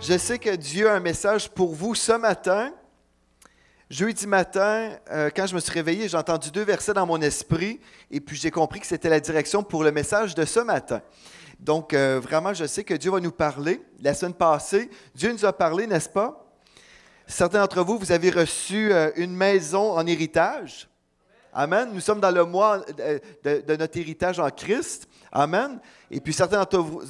Je sais que Dieu a un message pour vous ce matin. Jeudi matin, quand je me suis réveillé, j'ai entendu 2 versets dans mon esprit et puis j'ai compris que c'était la direction pour le message de ce matin. Donc, vraiment, je sais que Dieu va nous parler. La semaine passée, Dieu nous a parlé, n'est-ce pas? Certains d'entre vous, vous avez reçu une maison en héritage. Amen. Nous sommes dans le mois de notre héritage en Christ. Amen. Et puis certains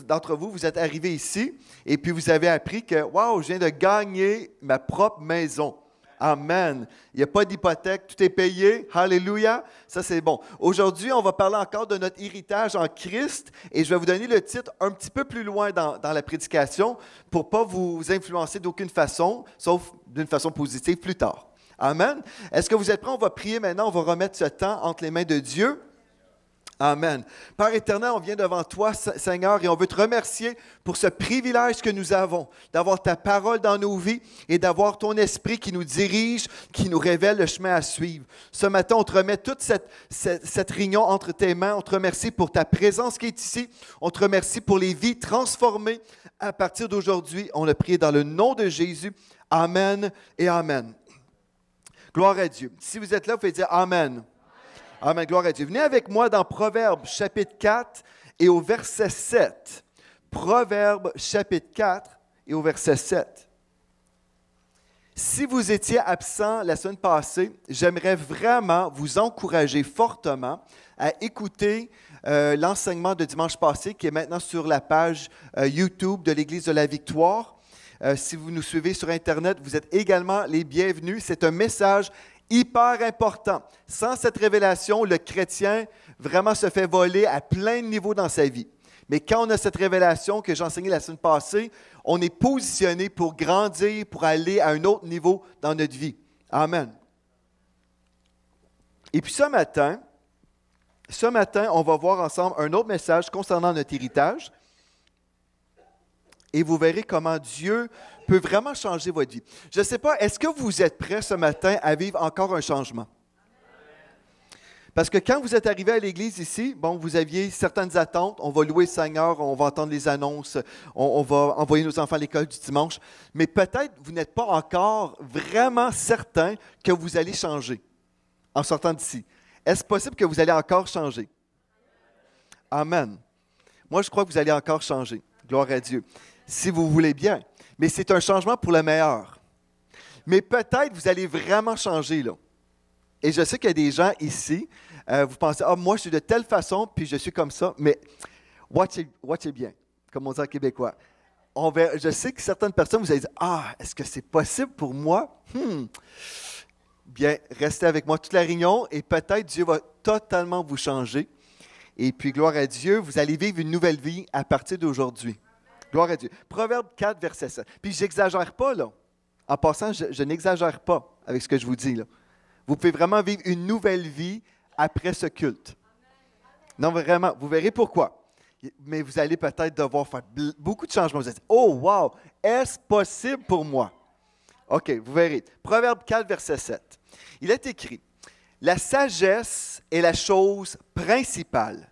d'entre vous, vous êtes arrivés ici et puis vous avez appris que, wow, je viens de gagner ma propre maison. Amen. Il n'y a pas d'hypothèque, tout est payé. Alléluia. Ça, c'est bon. Aujourd'hui, on va parler encore de notre héritage en Christ et je vais vous donner le titre un petit peu plus loin dans la prédication pour ne pas vous influencer d'aucune façon, sauf d'une façon positive plus tard. Amen. Est-ce que vous êtes prêts? On va prier maintenant. On va remettre ce temps entre les mains de Dieu. Amen. Père éternel, on vient devant toi, Seigneur, et on veut te remercier pour ce privilège que nous avons, d'avoir ta parole dans nos vies et d'avoir ton esprit qui nous dirige, qui nous révèle le chemin à suivre. Ce matin, on te remet toute cette réunion entre tes mains. On te remercie pour ta présence qui est ici. On te remercie pour les vies transformées. À partir d'aujourd'hui, on a prié dans le nom de Jésus. Amen et Amen. Gloire à Dieu. Si vous êtes là, vous pouvez dire Amen. Amen, gloire à Dieu. Venez avec moi dans Proverbes chapitre 4 et au verset 7. Proverbes chapitre 4 et au verset 7. Si vous étiez absent la semaine passée, j'aimerais vraiment vous encourager fortement à écouter l'enseignement de dimanche passé qui est maintenant sur la page YouTube de l'Église de la Victoire. Si vous nous suivez sur Internet, vous êtes également les bienvenus. C'est un message hyper important. Sans cette révélation, le chrétien vraiment se fait voler à plein de niveaux dans sa vie. Mais quand on a cette révélation que j'ai enseignée la semaine passée, on est positionné pour grandir, pour aller à un autre niveau dans notre vie. Amen. Et puis ce matin, on va voir ensemble un autre message concernant notre héritage. Et vous verrez comment Dieu peut vraiment changer votre vie. Je ne sais pas, est-ce que vous êtes prêts ce matin à vivre encore un changement? Parce que quand vous êtes arrivé à l'église ici, bon, vous aviez certaines attentes. On va louer le Seigneur, on va entendre les annonces, on va envoyer nos enfants à l'école du dimanche. Mais peut-être vous n'êtes pas encore vraiment certain que vous allez changer en sortant d'ici. Est-ce possible que vous allez encore changer? Amen. Moi, je crois que vous allez encore changer. Gloire à Dieu. Si vous voulez bien. Mais c'est un changement pour le meilleur. Mais peut-être vous allez vraiment changer, là. Et je sais qu'il y a des gens ici, vous pensez, ah, moi, je suis de telle façon, puis je suis comme ça. Mais watchez bien, comme on dit en québécois. Je sais que certaines personnes, vous allez dire, ah, est-ce que c'est possible pour moi? Bien, restez avec moi toute la réunion et peut-être Dieu va totalement vous changer. Et puis, gloire à Dieu, vous allez vivre une nouvelle vie à partir d'aujourd'hui. Gloire à Dieu. Proverbe 4, verset 7. Puis, je n'exagère pas, là. En passant, je n'exagère pas avec ce que je vous dis, là. Vous pouvez vraiment vivre une nouvelle vie après ce culte. Non, vraiment, vous verrez pourquoi. Mais vous allez peut-être devoir faire beaucoup de changements. Vous allez dire, oh, wow, est-ce possible pour moi? OK, vous verrez. Proverbe 4, verset 7. Il est écrit, la sagesse est la chose principale.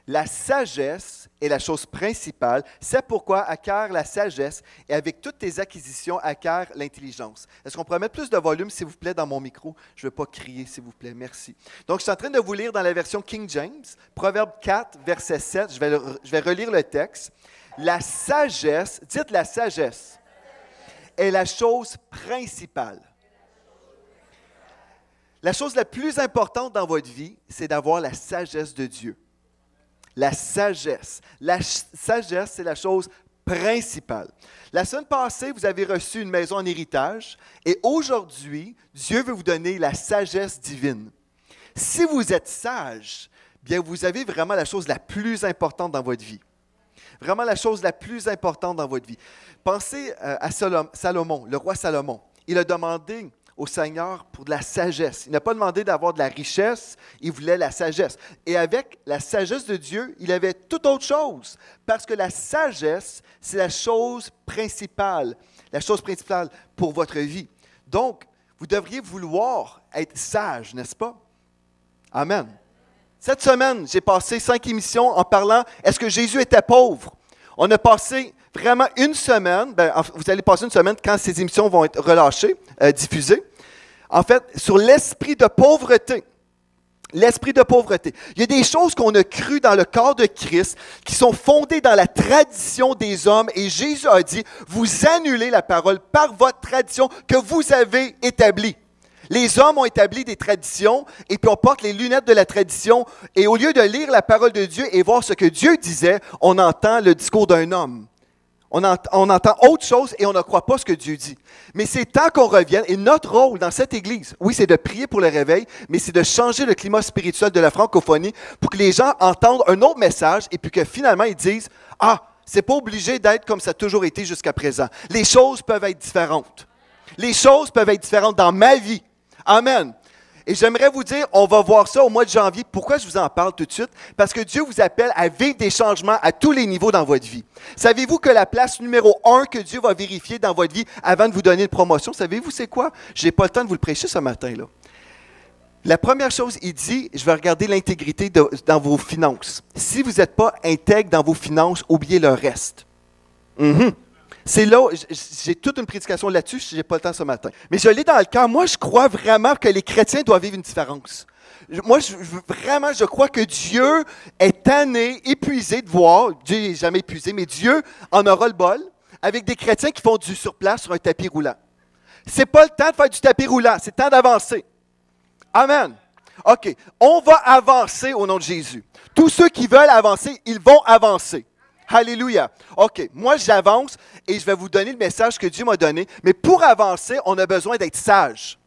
La sagesse est la chose principale. C'est pourquoi acquiert la sagesse et avec toutes tes acquisitions, acquiert l'intelligence. Est-ce qu'on pourrait mettre plus de volume, s'il vous plaît, dans mon micro? Je ne veux pas crier, s'il vous plaît. Merci. Donc, je suis en train de vous lire dans la version King James, Proverbe 4, verset 7. Je vais relire le texte. La sagesse, dites la sagesse, est la chose principale. La chose la plus importante dans votre vie, c'est d'avoir la sagesse de Dieu. La sagesse. La sagesse, c'est la chose principale. La semaine passée, vous avez reçu une maison en héritage et aujourd'hui, Dieu veut vous donner la sagesse divine. Si vous êtes sage, bien, vous avez vraiment la chose la plus importante dans votre vie. Vraiment la chose la plus importante dans votre vie. Pensez à Salomon, le roi Salomon. Il a demandé au Seigneur pour de la sagesse. Il n'a pas demandé d'avoir de la richesse, il voulait la sagesse. Et avec la sagesse de Dieu, il avait toute autre chose. Parce que la sagesse, c'est la chose principale pour votre vie. Donc, vous devriez vouloir être sage, n'est-ce pas? Amen. Cette semaine, j'ai passé 5 émissions en parlant, est-ce que Jésus était pauvre? On a passé vraiment une semaine, vous allez passer une semaine quand ces émissions vont être relâchées, diffusées, en fait, sur l'esprit de pauvreté. L'esprit de pauvreté. Il y a des choses qu'on a crues dans le corps de Christ qui sont fondées dans la tradition des hommes et Jésus a dit, vous annulez la parole par votre tradition que vous avez établie. Les hommes ont établi des traditions et puis on porte les lunettes de la tradition et au lieu de lire la parole de Dieu et voir ce que Dieu disait, on entend le discours d'un homme. On entend autre chose et on ne croit pas ce que Dieu dit. Mais c'est temps qu'on revienne et notre rôle dans cette Église, oui, c'est de prier pour le réveil, mais c'est de changer le climat spirituel de la francophonie pour que les gens entendent un autre message et puis que finalement ils disent « Ah, c'est pas obligé d'être comme ça a toujours été jusqu'à présent. Les choses peuvent être différentes. Les choses peuvent être différentes dans ma vie. » Amen. Et j'aimerais vous dire, on va voir ça au mois de janvier. Pourquoi je vous en parle tout de suite? Parce que Dieu vous appelle à vivre des changements à tous les niveaux dans votre vie. Savez-vous que la place numéro 1 que Dieu va vérifier dans votre vie avant de vous donner une promotion, savez-vous c'est quoi? Je n'ai pas le temps de vous le prêcher ce matin, là. La première chose, il dit, je vais regarder l'intégrité dans vos finances. Si vous n'êtes pas intègre dans vos finances, oubliez le reste. C'est là, j'ai toute une prédication là-dessus, je n'ai pas le temps ce matin. Mais je l'ai dans le cœur. Moi, je crois vraiment que les chrétiens doivent vivre une différence. Moi, je crois que Dieu est tanné, épuisé de voir, Dieu n'est jamais épuisé, mais Dieu en aura le bol, avec des chrétiens qui font du surplace sur un tapis roulant. C'est pas le temps de faire du tapis roulant, c'est le temps d'avancer. Amen. OK, on va avancer au nom de Jésus. Tous ceux qui veulent avancer, ils vont avancer. Alléluia. OK, moi j'avance et je vais vous donner le message que Dieu m'a donné. Mais pour avancer, on a besoin d'être sage.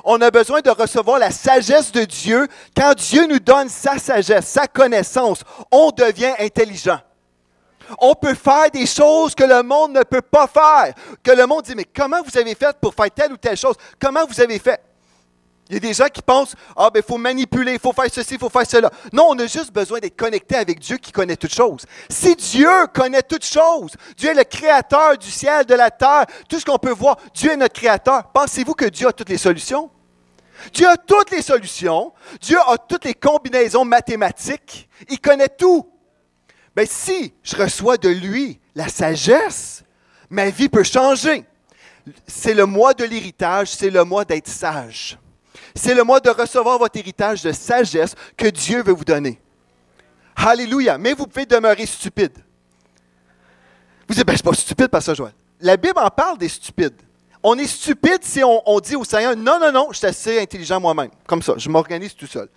On a besoin de recevoir la sagesse de Dieu. Quand Dieu nous donne sa sagesse, sa connaissance, on devient intelligent. On peut faire des choses que le monde ne peut pas faire. Que le monde dit, mais comment vous avez fait pour faire telle ou telle chose? Comment vous avez fait? Il y a des gens qui pensent, il faut manipuler, il faut faire ceci, il faut faire cela. Non, on a juste besoin d'être connecté avec Dieu qui connaît toutes choses. Si Dieu connaît toutes choses, Dieu est le créateur du ciel, de la terre, tout ce qu'on peut voir, Dieu est notre créateur. Pensez-vous que Dieu a toutes les solutions? Dieu a toutes les solutions. Dieu a toutes les combinaisons mathématiques. Il connaît tout. Bien, si je reçois de lui la sagesse, ma vie peut changer. C'est le mois de l'héritage, c'est le mois d'être sage. C'est le mois de recevoir votre héritage de sagesse que Dieu veut vous donner. Alléluia. Mais vous pouvez demeurer stupide. Vous dites, je ne suis pas stupide, Pasteur Joël. La Bible en parle des stupides. On est stupide si on dit au Seigneur, non, je suis assez intelligent moi-même. Comme ça, je m'organise tout seul.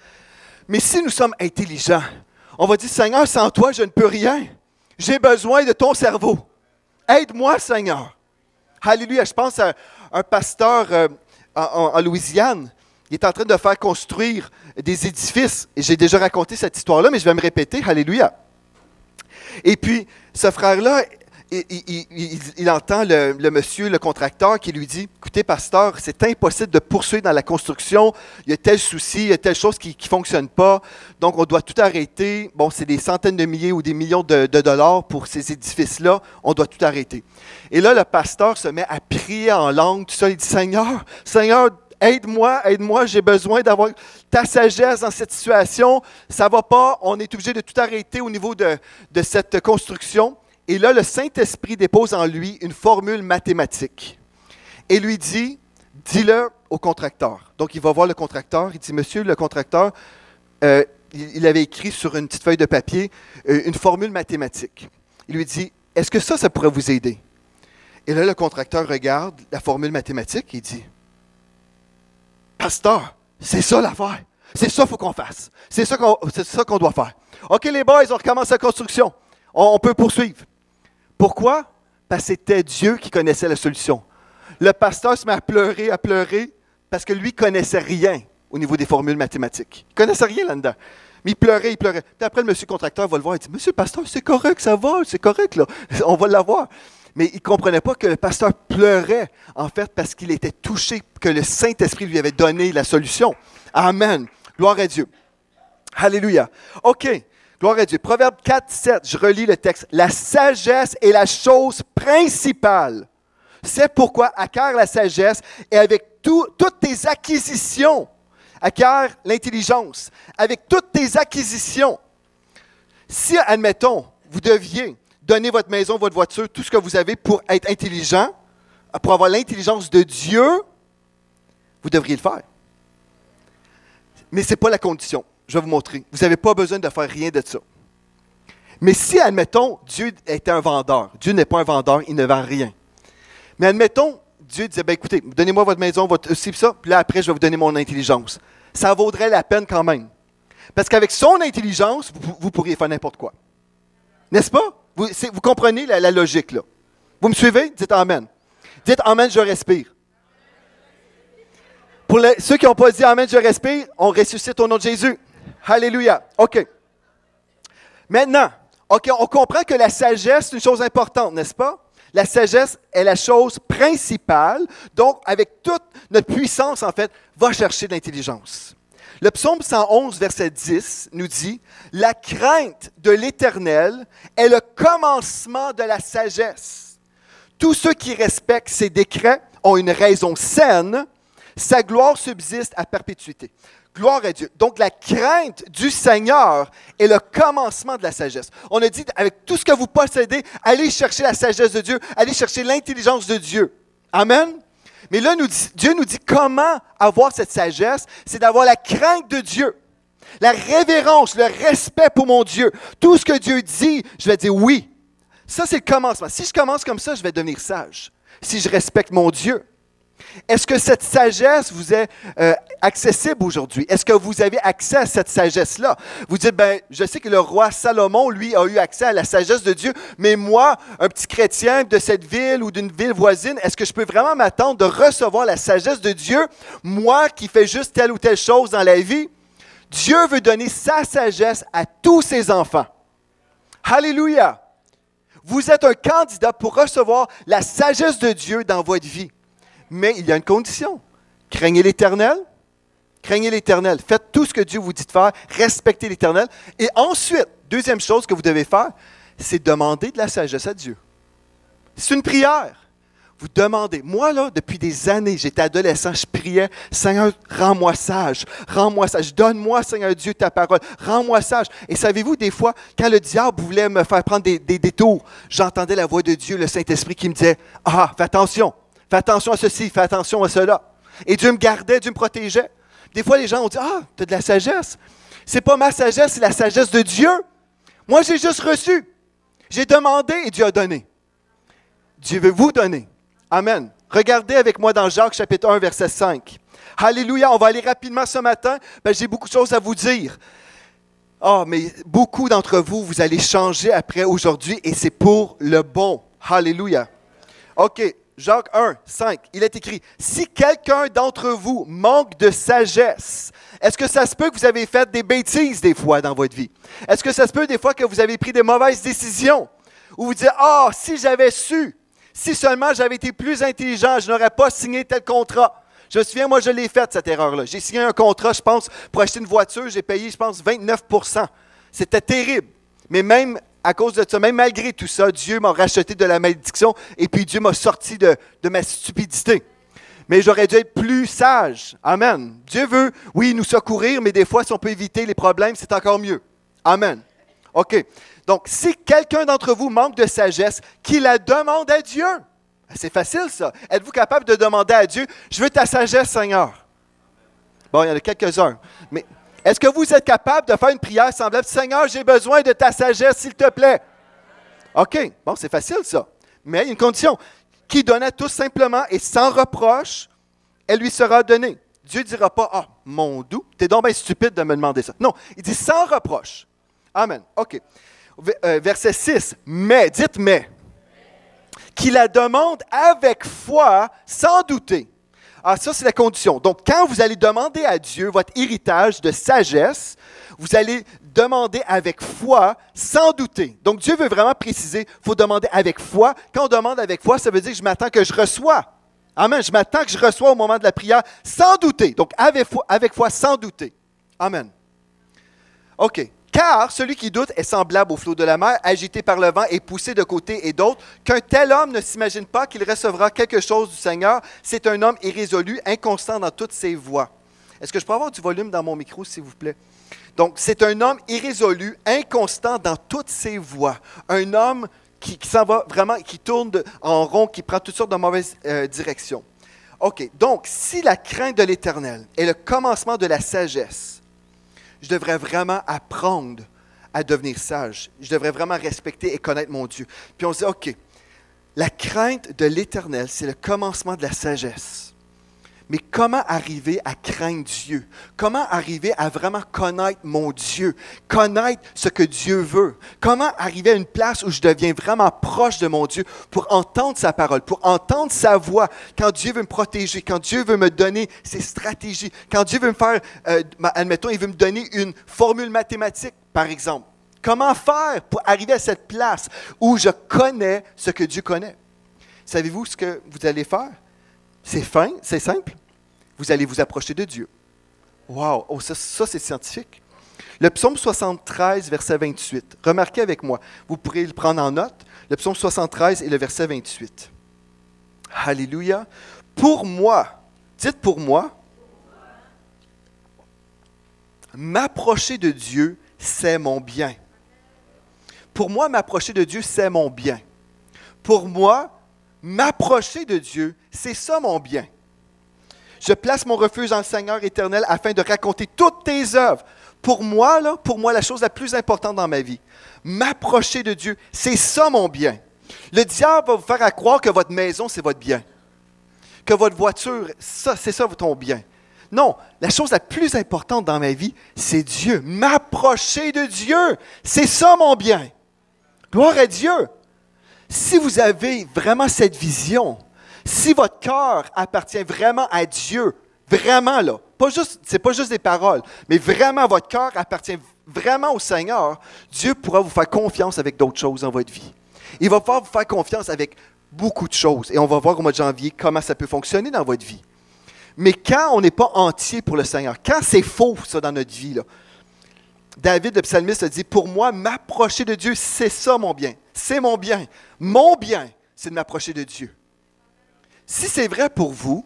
Mais si nous sommes intelligents, on va dire, Seigneur, sans toi, je ne peux rien. J'ai besoin de ton cerveau. Aide-moi, Seigneur. Alléluia. Je pense à un pasteur en Louisiane. Il est en train de faire construire des édifices. Et j'ai déjà raconté cette histoire-là, mais je vais me répéter. Alléluia. Et puis, ce frère-là, il entend le monsieur, le contracteur, qui lui dit, « Écoutez, pasteur, c'est impossible de poursuivre dans la construction. Il y a tel souci, il y a telle chose qui ne fonctionne pas. Donc, on doit tout arrêter. Bon, c'est des centaines de milliers ou des millions de dollars pour ces édifices-là. On doit tout arrêter. » Et là, le pasteur se met à prier en langue. Tout ça, il dit, « Seigneur, aide-moi, j'ai besoin d'avoir ta sagesse dans cette situation. Ça ne va pas, on est obligé de tout arrêter au niveau de cette construction. » Et là, le Saint-Esprit dépose en lui une formule mathématique et lui dit, dis-le au contracteur. Donc, il va voir le contracteur, il dit, monsieur le contracteur, il avait écrit sur une petite feuille de papier une formule mathématique. Il lui dit, est-ce que ça pourrait vous aider? Et là, le contracteur regarde la formule mathématique et dit, pasteur, c'est ça l'affaire. C'est ça qu'il faut qu'on fasse. C'est ça qu'on doit faire. OK, les boys, on recommence la construction. On peut poursuivre. Pourquoi? Parce que c'était Dieu qui connaissait la solution. Le pasteur se met à pleurer, parce que lui ne connaissait rien au niveau des formules mathématiques. Il ne connaissait rien là-dedans. Mais il pleurait. Puis après, le monsieur contracteur va le voir et dit, monsieur le pasteur, c'est correct, ça va, c'est correct, là. On va l'avoir. Mais il ne comprenait pas que le pasteur pleurait, en fait, parce qu'il était touché, que le Saint-Esprit lui avait donné la solution. Amen. Gloire à Dieu. Alléluia. OK. Gloire à Dieu. Proverbe 4, 7, je relis le texte. La sagesse est la chose principale. C'est pourquoi acquiert la sagesse et avec toutes tes acquisitions, acquiert l'intelligence. Avec toutes tes acquisitions. Si, admettons, vous deviez donner votre maison, votre voiture, tout ce que vous avez pour être intelligent, pour avoir l'intelligence de Dieu, vous devriez le faire. Mais ce n'est pas la condition. Je vais vous montrer. Vous n'avez pas besoin de faire rien de ça. Mais si, admettons, Dieu était un vendeur, Dieu n'est pas un vendeur, il ne vend rien. Mais admettons, Dieu disait, ben écoutez, donnez-moi votre maison, votre ci, ça, puis là, après, je vais vous donner mon intelligence. Ça vaudrait la peine quand même. Parce qu'avec son intelligence, vous pourriez faire n'importe quoi. N'est-ce pas? Vous comprenez la logique, là. Vous me suivez? Dites Amen. Dites Amen, je respire. Pour ceux qui n'ont pas dit Amen, je respire, on ressuscite au nom de Jésus. Alléluia. OK. Maintenant, OK, on comprend que la sagesse, c'est une chose importante, n'est-ce pas? La sagesse est la chose principale. Donc, avec toute notre puissance, en fait, va chercher de l'intelligence. Le psaume 111, verset 10, nous dit « La crainte de l'Éternel est le commencement de la sagesse. Tous ceux qui respectent ses décrets ont une raison saine. Sa gloire subsiste à perpétuité. » Gloire à Dieu. Donc, la crainte du Seigneur est le commencement de la sagesse. On a dit, avec tout ce que vous possédez, allez chercher la sagesse de Dieu, allez chercher l'intelligence de Dieu. Amen. Mais là, Dieu nous dit comment avoir cette sagesse, c'est d'avoir la crainte de Dieu, la révérence, le respect pour mon Dieu. Tout ce que Dieu dit, je vais dire oui. Ça, c'est le commencement. Si je commence comme ça, je vais devenir sage. Si je respecte mon Dieu. Est-ce que cette sagesse vous est accessible aujourd'hui? Est-ce que vous avez accès à cette sagesse-là? Vous dites, ben, je sais que le roi Salomon, lui, a eu accès à la sagesse de Dieu, mais moi, un petit chrétien de cette ville ou d'une ville voisine, est-ce que je peux vraiment m'attendre de recevoir la sagesse de Dieu? Moi qui fais juste telle ou telle chose dans la vie, Dieu veut donner sa sagesse à tous ses enfants. Alléluia! Vous êtes un candidat pour recevoir la sagesse de Dieu dans votre vie. Mais il y a une condition. Craignez l'Éternel. Craignez l'Éternel. Faites tout ce que Dieu vous dit de faire. Respectez l'Éternel. Et ensuite, deuxième chose que vous devez faire, c'est demander de la sagesse à Dieu. C'est une prière. Vous demandez. Moi, là, depuis des années, j'étais adolescent, je priais, Seigneur, rends-moi sage, donne-moi, Seigneur Dieu, ta parole, rends-moi sage. Et savez-vous, des fois, quand le diable voulait me faire prendre des détours, j'entendais la voix de Dieu, le Saint-Esprit, qui me disait, ah, fais attention à ceci, fais attention à cela. Et Dieu me gardait, Dieu me protégeait. Des fois, les gens ont dit, ah, tu as de la sagesse. C'est pas ma sagesse, c'est la sagesse de Dieu. Moi, j'ai juste reçu. J'ai demandé et Dieu a donné. Dieu veut vous donner. Amen. Regardez avec moi dans Jacques chapitre 1, verset 5. Alléluia, on va aller rapidement ce matin. J'ai beaucoup de choses à vous dire. Ah, mais beaucoup d'entre vous, vous allez changer après aujourd'hui et c'est pour le bon. Alléluia. OK. Jacques 1, 5, il est écrit, « Si quelqu'un d'entre vous manque de sagesse, est-ce que ça se peut que vous avez fait des bêtises des fois dans votre vie? Est-ce que ça se peut des fois que vous avez pris des mauvaises décisions? Ou vous dites, « Ah, si j'avais su, si seulement j'avais été plus intelligent, je n'aurais pas signé tel contrat. » Je me souviens, moi, je l'ai faite, cette erreur-là. J'ai signé un contrat, je pense, pour acheter une voiture, j'ai payé, je pense, 29 %. C'était terrible. Mais même à cause de ça, même malgré tout ça, Dieu m'a racheté de la malédiction et puis Dieu m'a sorti de ma stupidité. Mais j'aurais dû être plus sage. Amen. Dieu veut, oui, nous secourir, mais des fois, si on peut éviter les problèmes, c'est encore mieux. Amen. OK. Donc, si quelqu'un d'entre vous manque de sagesse, qu'il la demande à Dieu. C'est facile, ça. Êtes-vous capable de demander à Dieu, « Je veux ta sagesse, Seigneur. » Bon, il y en a quelques-uns. Mais est-ce que vous êtes capable de faire une prière semblable? « Seigneur, j'ai besoin de ta sagesse, s'il te plaît. » OK. Bon, c'est facile, ça. Mais il y a une condition. Qui donne à tous simplement et sans reproche, elle lui sera donnée. Dieu ne dira pas, « Ah, mon doux, t'es donc bien stupide de me demander ça. » Non, il dit « sans reproche. » Amen. OK. Verset 6. « Mais, dites « mais ». Qui la demande avec foi, sans douter. Ah, ça, c'est la condition. Donc, quand vous allez demander à Dieu votre héritage de sagesse, vous allez demander avec foi, sans douter. Donc, Dieu veut vraiment préciser, il faut demander avec foi. Quand on demande avec foi, ça veut dire que je m'attends que je reçois. Amen. Je m'attends que je reçois au moment de la prière, sans douter. Donc, avec foi, sans douter. Amen. OK. Car celui qui doute est semblable au flot de la mer, agité par le vent et poussé de côté et d'autre, qu'un tel homme ne s'imagine pas qu'il recevra quelque chose du Seigneur. C'est un homme irrésolu, inconstant dans toutes ses voies. Est-ce que je peux avoir du volume dans mon micro, s'il vous plaît? Donc, c'est un homme irrésolu, inconstant dans toutes ses voies. Un homme qui s'en va vraiment, qui tourne en rond, qui prend toutes sortes de mauvaises directions. OK, donc, si la crainte de l'Éternel est le commencement de la sagesse, je devrais vraiment apprendre à devenir sage. Je devrais vraiment respecter et connaître mon Dieu. Puis on se dit, OK, la crainte de l'Éternel, c'est le commencement de la sagesse. Mais comment arriver à craindre Dieu? Comment arriver à vraiment connaître mon Dieu? Connaître ce que Dieu veut? Comment arriver à une place où je deviens vraiment proche de mon Dieu pour entendre sa parole, pour entendre sa voix, quand Dieu veut me protéger, quand Dieu veut me donner ses stratégies, quand Dieu veut me faire, admettons, il veut me donner une formule mathématique, par exemple. Comment faire pour arriver à cette place où je connais ce que Dieu connaît? Savez-vous ce que vous allez faire? C'est simple. Vous allez vous approcher de Dieu. Wow! Oh, ça c'est scientifique. Le psaume 73, verset 28. Remarquez avec moi. Vous pourrez le prendre en note. Le psaume 73 et le verset 28. Alléluia. Pour moi, dites pour moi, m'approcher de Dieu, c'est mon bien. Pour moi, m'approcher de Dieu, c'est mon bien. Pour moi, m'approcher de Dieu, c'est ça mon bien. Je place mon refuge dans le Seigneur éternel afin de raconter toutes tes œuvres. Pour moi, la chose la plus importante dans ma vie, m'approcher de Dieu, c'est ça mon bien. Le diable va vous faire croire que votre maison, c'est votre bien. Que votre voiture, c'est ça ton bien. Non, la chose la plus importante dans ma vie, c'est Dieu. M'approcher de Dieu, c'est ça mon bien. Gloire à Dieu. Si vous avez vraiment cette vision, si votre cœur appartient vraiment à Dieu, vraiment là, c'est pas juste des paroles, mais vraiment votre cœur appartient vraiment au Seigneur, Dieu pourra vous faire confiance avec d'autres choses dans votre vie. Il va pouvoir vous faire confiance avec beaucoup de choses. Et on va voir au mois de janvier comment ça peut fonctionner dans votre vie. Mais quand on n'est pas entier pour le Seigneur, quand c'est faux ça dans notre vie, là, David, le psalmiste, a dit, pour moi, m'approcher de Dieu, c'est ça mon bien. C'est mon bien. Mon bien, c'est de m'approcher de Dieu. Si c'est vrai pour vous,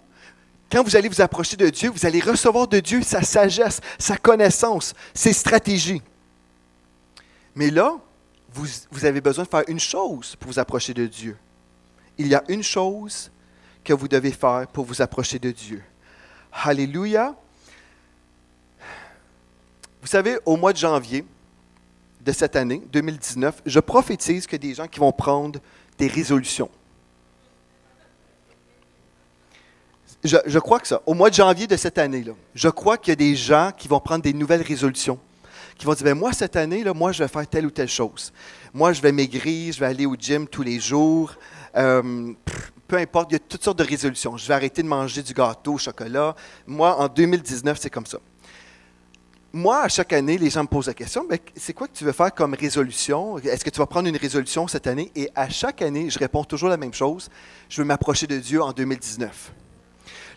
quand vous allez vous approcher de Dieu, vous allez recevoir de Dieu sa sagesse, sa connaissance, ses stratégies. Mais là, vous avez besoin de faire une chose pour vous approcher de Dieu. Il y a une chose que vous devez faire pour vous approcher de Dieu. Alléluia. Vous savez, au mois de janvier de cette année, 2019, je prophétise qu'il y a des gens qui vont prendre des résolutions. Je crois que ça, au mois de janvier de cette année-là, je crois qu'il y a des gens qui vont prendre des nouvelles résolutions, qui vont dire, bien, moi, cette année, là, moi, je vais faire telle ou telle chose. Moi, je vais maigrir, je vais aller au gym tous les jours. Peu importe, il y a toutes sortes de résolutions. Je vais arrêter de manger du gâteau au chocolat. Moi, en 2019, c'est comme ça. Moi, à chaque année, les gens me posent la question, mais c'est quoi que tu veux faire comme résolution? Est-ce que tu vas prendre une résolution cette année? Et à chaque année, je réponds toujours la même chose. Je veux m'approcher de Dieu en 2019.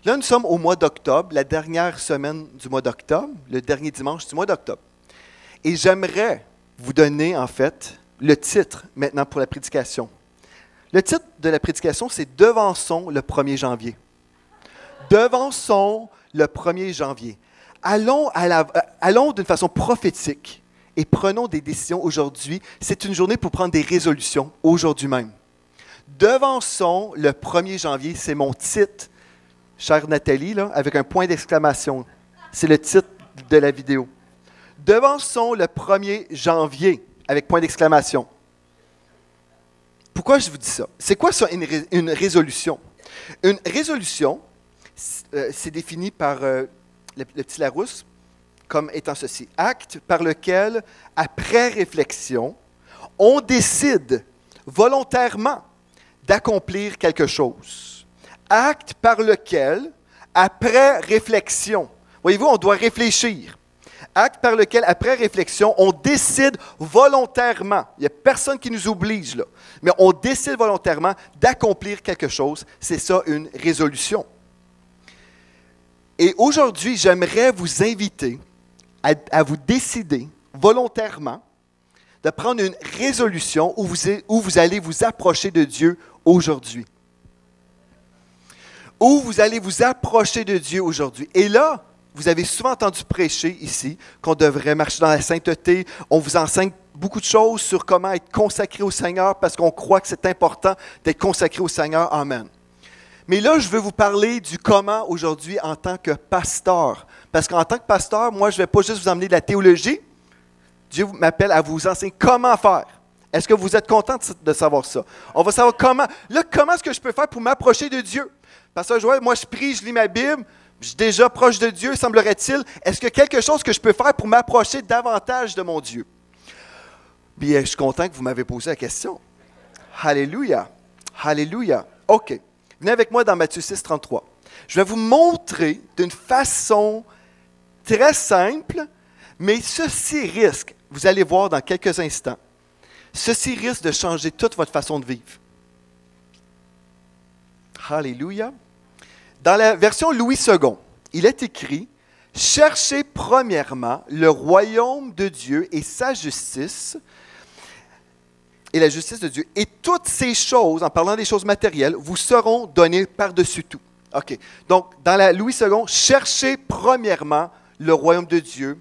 Là, nous sommes au mois d'octobre, la dernière semaine du mois d'octobre, le dernier dimanche du mois d'octobre. Et j'aimerais vous donner, en fait, le titre maintenant pour la prédication. Le titre de la prédication, c'est « Devançons le 1er janvier ». Devançons le 1er janvier. Allons d'une façon prophétique et prenons des décisions aujourd'hui. C'est une journée pour prendre des résolutions, aujourd'hui même. Devançons le 1er janvier, c'est mon titre, chère Nathalie, là, avec un point d'exclamation. C'est le titre de la vidéo. Devançons le 1er janvier, avec point d'exclamation. Pourquoi je vous dis ça? C'est quoi ça, une résolution? Une résolution, c'est défini par le petit Larousse comme étant ceci. Acte par lequel, après réflexion, on décide volontairement d'accomplir quelque chose. Acte par lequel, après réflexion, voyez-vous, on doit réfléchir. Acte par lequel, après réflexion, on décide volontairement, il n'y a personne qui nous oblige là, mais on décide volontairement d'accomplir quelque chose. C'est ça une résolution. Et aujourd'hui, j'aimerais vous inviter à vous décider volontairement de prendre une résolution où vous allez vous approcher de Dieu aujourd'hui. Où vous allez vous approcher de Dieu aujourd'hui. Et là, vous avez souvent entendu prêcher ici qu'on devrait marcher dans la sainteté. On vous enseigne beaucoup de choses sur comment être consacré au Seigneur parce qu'on croit que c'est important d'être consacré au Seigneur. Amen. Mais là, je veux vous parler du comment aujourd'hui en tant que pasteur. Parce qu'en tant que pasteur, moi, je ne vais pas juste vous emmener de la théologie. Dieu m'appelle à vous enseigner comment faire. Est-ce que vous êtes content de savoir ça? On va savoir comment. Là, comment est-ce que je peux faire pour m'approcher de Dieu? Pasteur Joël, moi, je prie, je lis ma Bible. Je suis déjà proche de Dieu, semblerait-il. Est-ce qu'il y a quelque chose que je peux faire pour m'approcher davantage de mon Dieu? Bien, je suis content que vous m'avez posé la question. Alléluia. Alléluia. OK. Venez avec moi dans Matthieu 6, 33. Je vais vous montrer d'une façon très simple, mais ceci risque, vous allez voir dans quelques instants, ceci risque de changer toute votre façon de vivre. Alléluia. Dans la version Louis II, il est écrit « Cherchez premièrement le royaume de Dieu et sa justice, et la justice de Dieu, et toutes ces choses, en parlant des choses matérielles, vous seront données par-dessus tout. » OK. Donc, dans la Louis II, « Cherchez premièrement le royaume de Dieu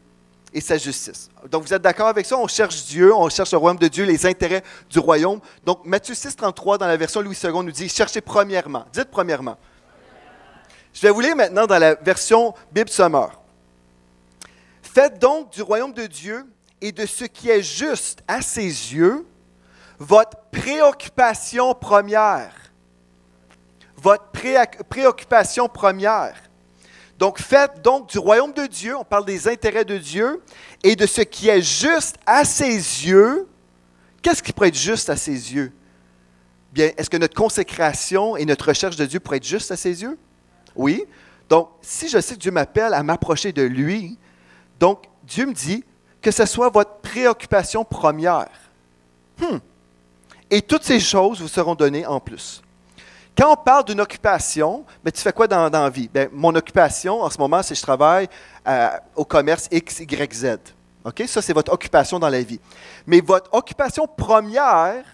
et sa justice. » Donc, vous êtes d'accord avec ça? On cherche Dieu, on cherche le royaume de Dieu, les intérêts du royaume. Donc, Matthieu 6, 33, dans la version Louis II, nous dit « Cherchez premièrement. » Dites premièrement. Je vais vous lire maintenant dans la version Bible Summer. « Faites donc du royaume de Dieu et de ce qui est juste à ses yeux votre préoccupation première. » Votre préoccupation première. Donc, faites donc du royaume de Dieu, on parle des intérêts de Dieu, et de ce qui est juste à ses yeux. Qu'est-ce qui pourrait être juste à ses yeux? Bien, est-ce que notre consécration et notre recherche de Dieu pourraient être juste à ses yeux? Oui. Donc, si je sais que Dieu m'appelle à m'approcher de lui, donc Dieu me dit que ce soit votre préoccupation première. Et toutes ces choses vous seront données en plus. Quand on parle d'une occupation, bien, tu fais quoi dans la vie? Bien, mon occupation, en ce moment, c'est que je travaille au commerce X, Y, Z. OK? Ça, c'est votre occupation dans la vie. Mais votre occupation première,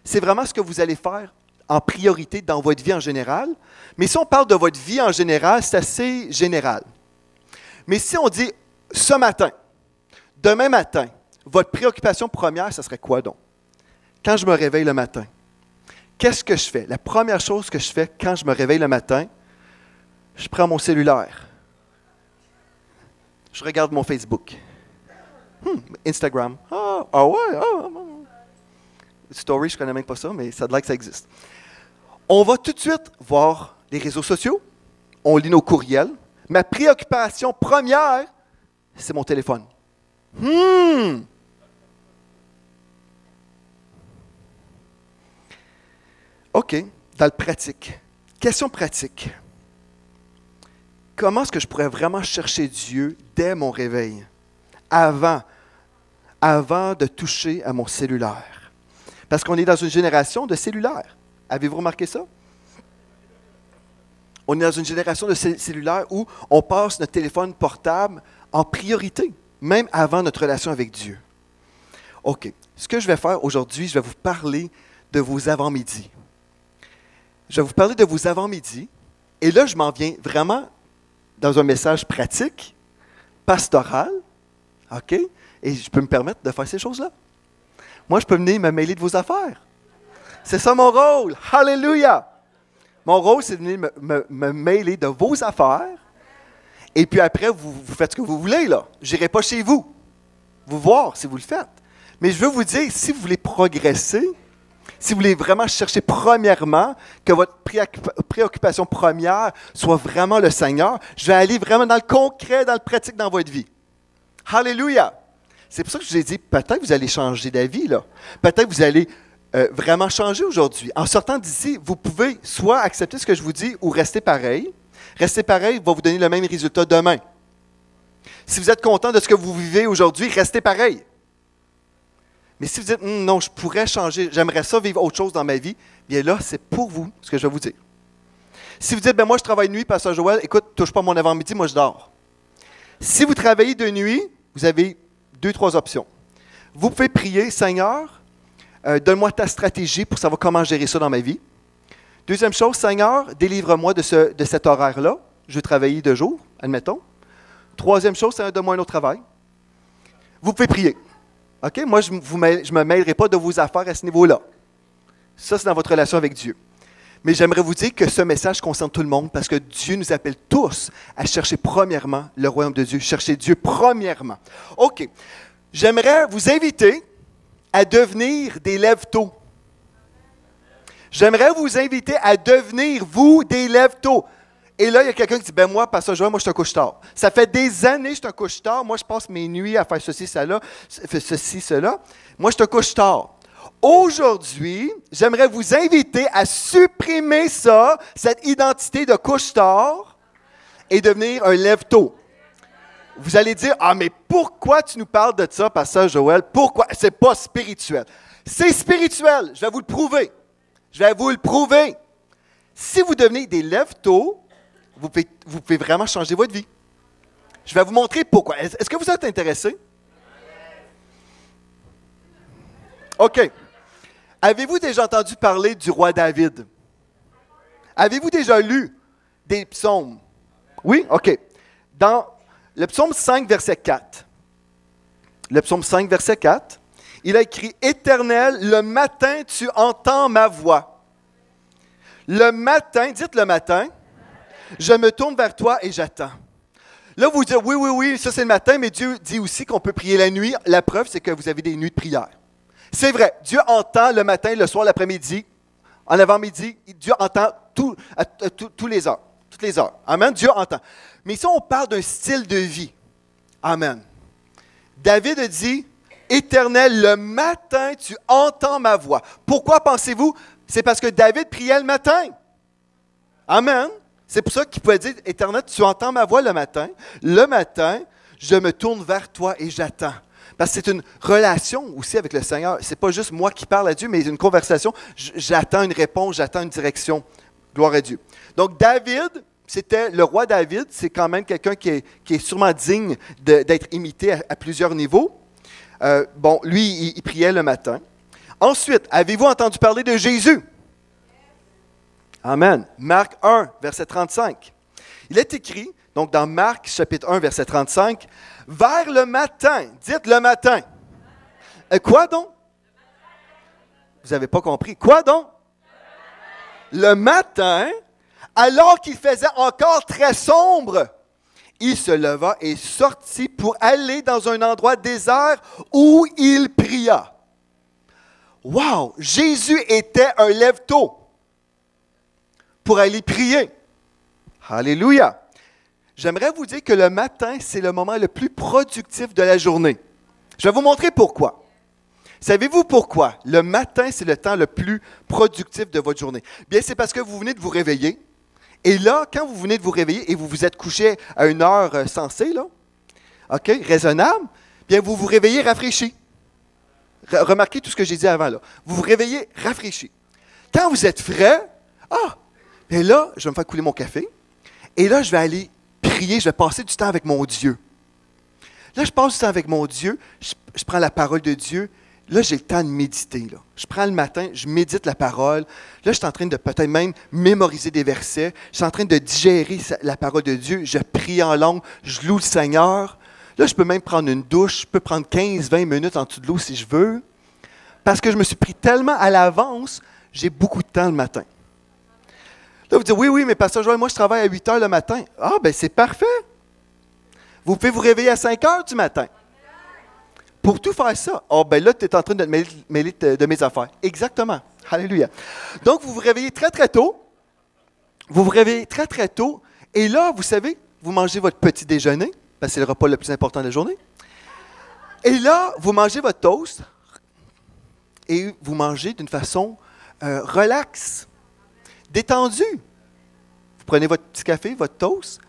c'est vraiment ce que vous allez faire en priorité dans votre vie en général. Mais si on parle de votre vie en général, c'est assez général. Mais si on dit ce matin, demain matin, votre préoccupation première, ce serait quoi donc? Quand je me réveille le matin, qu'est-ce que je fais? La première chose que je fais quand je me réveille le matin, je prends mon cellulaire. Je regarde mon Facebook. Instagram. Ah ouais. Story, je ne connais même pas ça, mais ça a l'air que ça existe. On va tout de suite voir les réseaux sociaux. On lit nos courriels. Ma préoccupation première, c'est mon téléphone. OK, dans le pratique. Question pratique. Comment est-ce que je pourrais vraiment chercher Dieu dès mon réveil, avant de toucher à mon cellulaire? Parce qu'on est dans une génération de cellulaires. Avez-vous remarqué ça? On est dans une génération de cellulaires où on passe notre téléphone portable en priorité, même avant notre relation avec Dieu. OK, ce que je vais faire aujourd'hui, je vais vous parler de vos avant-midi. Je vais vous parler de vos avant-midi, et là, je m'en viens vraiment dans un message pratique, pastoral, OK? Et je peux me permettre de faire ces choses-là. Moi, je peux venir me mêler de vos affaires. C'est ça mon rôle. Alléluia! Mon rôle, c'est de venir me mêler de vos affaires, et puis après, vous faites ce que vous voulez, là. Je n'irai pas chez vous, vous voir si vous le faites. Mais je veux vous dire, si vous voulez progresser, si vous voulez vraiment chercher premièrement que votre préoccupation première soit vraiment le Seigneur, je vais aller vraiment dans le concret, dans le pratique dans votre vie. Alléluia! C'est pour ça que je vous ai dit, peut-être que vous allez changer d'avis, là. Peut-être que vous allez vraiment changer aujourd'hui. En sortant d'ici, vous pouvez soit accepter ce que je vous dis ou rester pareil. Rester pareil va vous donner le même résultat demain. Si vous êtes content de ce que vous vivez aujourd'hui, restez pareil. Mais si vous dites, non, je pourrais changer, j'aimerais ça vivre autre chose dans ma vie, bien là, c'est pour vous ce que je vais vous dire. Si vous dites, moi, je travaille de nuit, Pasteur Joël, écoute, touche pas mon avant-midi, moi, je dors. Si vous travaillez de nuit, vous avez 2-3 options. Vous pouvez prier, Seigneur, donne-moi ta stratégie pour savoir comment gérer ça dans ma vie. Deuxième chose, Seigneur, délivre-moi de cet horaire-là. Je veux travailler de jour, admettons. Troisième chose, Seigneur, donne-moi un autre travail. Vous pouvez prier. OK? Moi, je ne me mêlerai pas de vos affaires à ce niveau-là. Ça, c'est dans votre relation avec Dieu. Mais j'aimerais vous dire que ce message concerne tout le monde parce que Dieu nous appelle tous à chercher premièrement le royaume de Dieu, chercher Dieu premièrement. OK. J'aimerais vous inviter à devenir des lève-tôt. J'aimerais vous inviter à devenir, vous, des lève-tôt. Et là, il y a quelqu'un qui dit, ben moi, Pasteur Joël, moi, je suis un couche-tard. Ça fait des années que je suis un couche-tard. Moi, je passe mes nuits à faire ceci, cela. Moi, je suis un couche-tard. Aujourd'hui, j'aimerais vous inviter à supprimer ça, cette identité de couche-tard, et devenir un lève-tôt. Vous allez dire, ah, mais pourquoi tu nous parles de ça, Pasteur Joël? Pourquoi? C'est pas spirituel. C'est spirituel. Je vais vous le prouver. Je vais vous le prouver. Si vous devenez des lève-tôt, vous pouvez vraiment changer votre vie. Je vais vous montrer pourquoi. Est-ce que vous êtes intéressé? OK. Avez-vous déjà entendu parler du roi David? Avez-vous déjà lu des psaumes? Oui? OK. Dans le psaume 5, verset 4, il a écrit « Éternel, le matin, tu entends ma voix. Le matin, dites le matin, je me tourne vers toi et j'attends. » Là, vous dites « Oui, ça c'est le matin, mais Dieu dit aussi qu'on peut prier la nuit. La preuve, c'est que vous avez des nuits de prière. » C'est vrai, Dieu entend le matin, le soir, l'après-midi, en avant-midi, Dieu entend toutes les heures. Amen, Dieu entend. Mais ici, on parle d'un style de vie. Amen. David a dit, « Éternel, le matin, tu entends ma voix. » Pourquoi pensez-vous? C'est parce que David priait le matin. Amen. C'est pour ça qu'il pouvait dire, « Éternel, tu entends ma voix le matin. Le matin, je me tourne vers toi et j'attends. » Parce que c'est une relation aussi avec le Seigneur. Ce n'est pas juste moi qui parle à Dieu, mais une conversation. J'attends une réponse, j'attends une direction. Gloire à Dieu. Donc, David, c'était le roi David. C'est quand même quelqu'un qui est sûrement digne d'être imité à plusieurs niveaux. Lui, il priait le matin. Ensuite, avez-vous entendu parler de Jésus? Amen. Marc 1, verset 35. Il est écrit, donc dans Marc, chapitre 1, verset 35, « Vers le matin », dites le matin. Quoi donc? Vous n'avez pas compris. Quoi donc? Le matin, alors qu'il faisait encore très sombre, il se leva et sortit pour aller dans un endroit désert où il pria. Wow! Jésus était un lève-tôt pour aller prier. Alléluia! J'aimerais vous dire que le matin, c'est le moment le plus productif de la journée. Je vais vous montrer pourquoi. Savez-vous pourquoi? Le matin, c'est le temps le plus productif de votre journée. Bien, c'est parce que vous venez de vous réveiller. Et là, quand vous venez de vous réveiller et vous vous êtes couché à une heure sensée, là, OK, raisonnable, bien, vous vous réveillez rafraîchi. Remarquez tout ce que j'ai dit avant, là. Vous vous réveillez rafraîchi. Quand vous êtes frais, bien là, je vais me faire couler mon café. Et là, je vais aller prier, je vais passer du temps avec mon Dieu. Là, je passe du temps avec mon Dieu, je prends la parole de Dieu. Là, j'ai le temps de méditer. Là. Je prends le matin, je médite la parole. Là, je suis en train de peut-être même mémoriser des versets. Je suis en train de digérer la parole de Dieu. Je prie en langue, je loue le Seigneur. Là, je peux même prendre une douche. Je peux prendre 15-20 minutes en dessous de l'eau si je veux. Parce que je me suis pris tellement à l'avance, j'ai beaucoup de temps le matin. Là, vous dites, oui, mais Pasteur Joël, moi, je travaille à 8 heures le matin. Ah, bien, c'est parfait. Vous pouvez vous réveiller à 5 heures du matin. Pour tout faire ça, ben là, tu es en train de te mêler de mes affaires. Exactement. Alléluia. Donc, vous vous réveillez très, très tôt. Et là, vous savez, vous mangez votre petit déjeuner, parce que c'est le repas le plus important de la journée. Et là, vous mangez votre toast et vous mangez d'une façon relaxe, détendue. Vous prenez votre petit café, votre toast.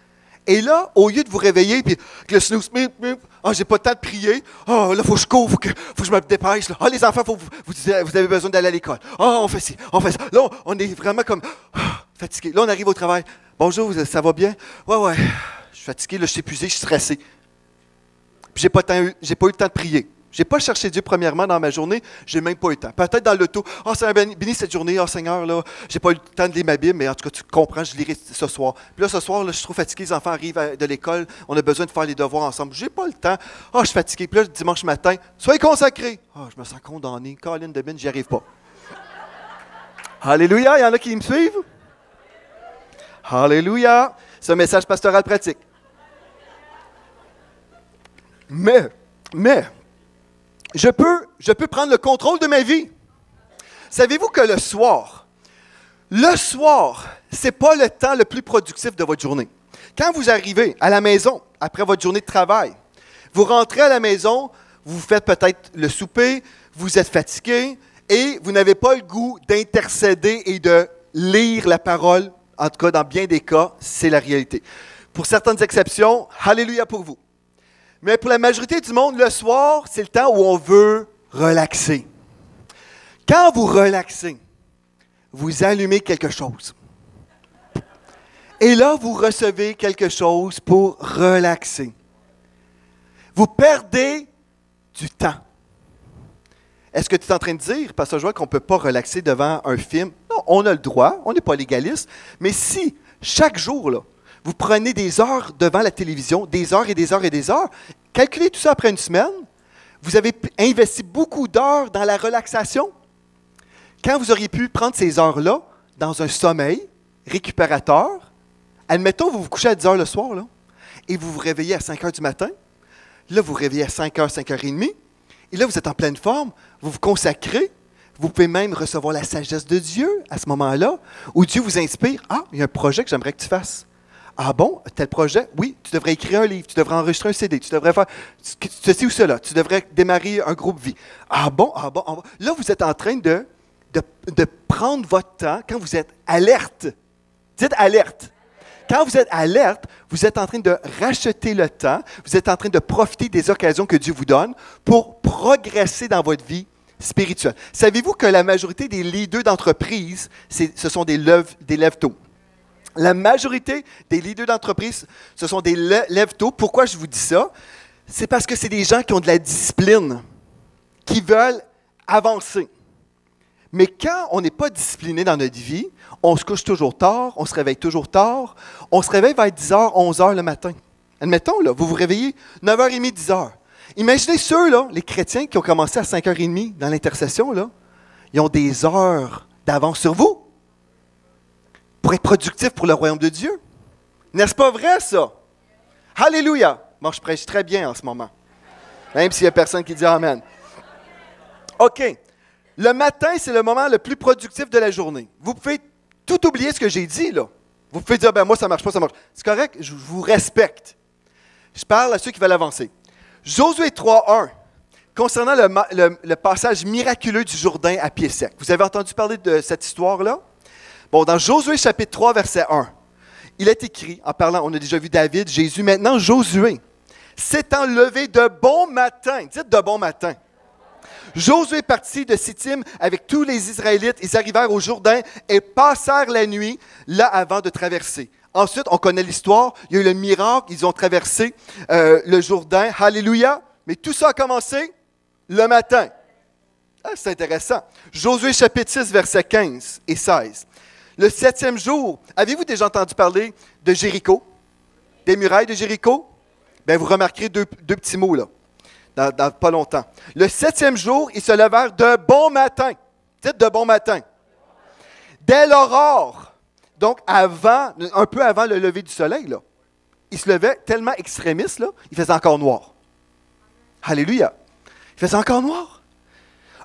Et là, au lieu de vous réveiller, puis le snooze, j'ai pas le temps de prier. Là, il faut que je cours, faut que je me dépêche. Là. Les enfants, vous avez besoin d'aller à l'école. On fait ci, on fait ça. Là, on est vraiment comme fatigué. Là, on arrive au travail. Bonjour, ça va bien? Ouais, je suis fatigué, là, je suis épuisé, je suis stressé. Puis j'ai pas eu le temps de prier. Je n'ai pas cherché Dieu premièrement dans ma journée, je n'ai même pas eu le temps. Peut-être dans l'auto, « Oh Seigneur, bénis cette journée, oh Seigneur, là, je n'ai pas eu le temps de lire ma Bible, mais en tout cas, tu comprends, je lirai ce soir. » Puis là, ce soir, là, je suis trop fatigué, les enfants arrivent de l'école, on a besoin de faire les devoirs ensemble. Je n'ai pas le temps. « Oh, je suis fatigué. » Puis là, dimanche matin, « Soyez consacrés. » « Oh, je me sens condamné. Colin de Bin, j'y arrive pas. Alléluia, il y en a qui me suivent? Alléluia. C'est un message pastoral pratique. Mais, je peux prendre le contrôle de ma vie. Savez-vous que le soir, ce n'est pas le temps le plus productif de votre journée. Quand vous arrivez à la maison, après votre journée de travail, vous rentrez à la maison, vous faites peut-être le souper, vous êtes fatigué et vous n'avez pas le goût d'intercéder et de lire la parole. En tout cas, dans bien des cas, c'est la réalité. Pour certaines exceptions, alléluia pour vous. Mais pour la majorité du monde, le soir, c'est le temps où on veut relaxer. Quand vous relaxez, vous allumez quelque chose. Et là, vous recevez quelque chose pour relaxer. Vous perdez du temps. Est-ce que tu es en train de dire, Pasteur Joël, qu'on ne peut pas relaxer devant un film? Non, on a le droit, on n'est pas légaliste. Mais si, chaque jour, là, vous prenez des heures devant la télévision, des heures et des heures et des heures, calculez tout ça après une semaine, vous avez investi beaucoup d'heures dans la relaxation. Quand vous auriez pu prendre ces heures-là dans un sommeil récupérateur, admettons, vous vous couchez à 10 heures le soir, là, et vous vous réveillez à 5 heures du matin, là, vous vous réveillez à 5 heures, 5 heures et demie, et là, vous êtes en pleine forme, vous vous consacrez, vous pouvez même recevoir la sagesse de Dieu à ce moment-là, où Dieu vous inspire. Ah, il y a un projet que j'aimerais que tu fasses. Ah bon, tel projet? Oui, tu devrais écrire un livre, tu devrais enregistrer un CD, tu devrais faire ceci ou cela, tu devrais démarrer un groupe vie. Ah bon. Là, vous êtes en train de prendre votre temps quand vous êtes alerte. Dites alerte. Quand vous êtes alerte, vous êtes en train de racheter le temps, vous êtes en train de profiter des occasions que Dieu vous donne pour progresser dans votre vie spirituelle. Savez-vous que la majorité des leaders d'entreprise, ce sont des lève-tôt? La majorité des leaders d'entreprise, ce sont des lève-tôt. Pourquoi je vous dis ça? C'est parce que c'est des gens qui ont de la discipline, qui veulent avancer. Mais quand on n'est pas discipliné dans notre vie, on se couche toujours tard, on se réveille toujours tard, on se réveille vers 10h, 11h le matin. Admettons, là, vous vous réveillez 9h30, 10h. Imaginez ceux, là, les chrétiens qui ont commencé à 5h30 dans l'intercession, là, ils ont des heures d'avance sur vous pour être productifs pour le royaume de Dieu. N'est-ce pas vrai, ça? Alléluia! Moi, je prêche très bien en ce moment, même s'il n'y a personne qui dit Amen. OK. Le matin, c'est le moment le plus productif de la journée. Vous pouvez tout oublier ce que j'ai dit, là. Vous pouvez dire, moi, ça ne marche pas, ça marche. C'est correct, je vous respecte. Je parle à ceux qui veulent avancer. Josué 3.1, concernant le passage miraculeux du Jourdain à pied sec. Vous avez entendu parler de cette histoire-là? Bon, dans Josué chapitre 3, verset 1, il est écrit, en parlant, on a déjà vu David, Jésus, maintenant Josué, s'étant levé de bon matin, dites de bon matin. Josué partit de Sittim avec tous les Israélites. Ils arrivèrent au Jourdain et passèrent la nuit là avant de traverser. Ensuite, on connaît l'histoire. Il y a eu le miracle. Ils ont traversé le Jourdain. Alléluia. Mais tout ça a commencé le matin. Ah, c'est intéressant. Josué chapitre 6, versets 15 et 16. Le 7e jour, avez-vous déjà entendu parler de Jéricho? Des murailles de Jéricho? Bien, vous remarquerez deux petits mots là. Dans pas longtemps. Le 7e jour, ils se levèrent de bon matin. Dites de bon matin. Dès l'aurore, donc un peu avant le lever du soleil, là, ils se levaient tellement extrémistes, là, il faisait encore noir. Alléluia. Il faisait encore noir.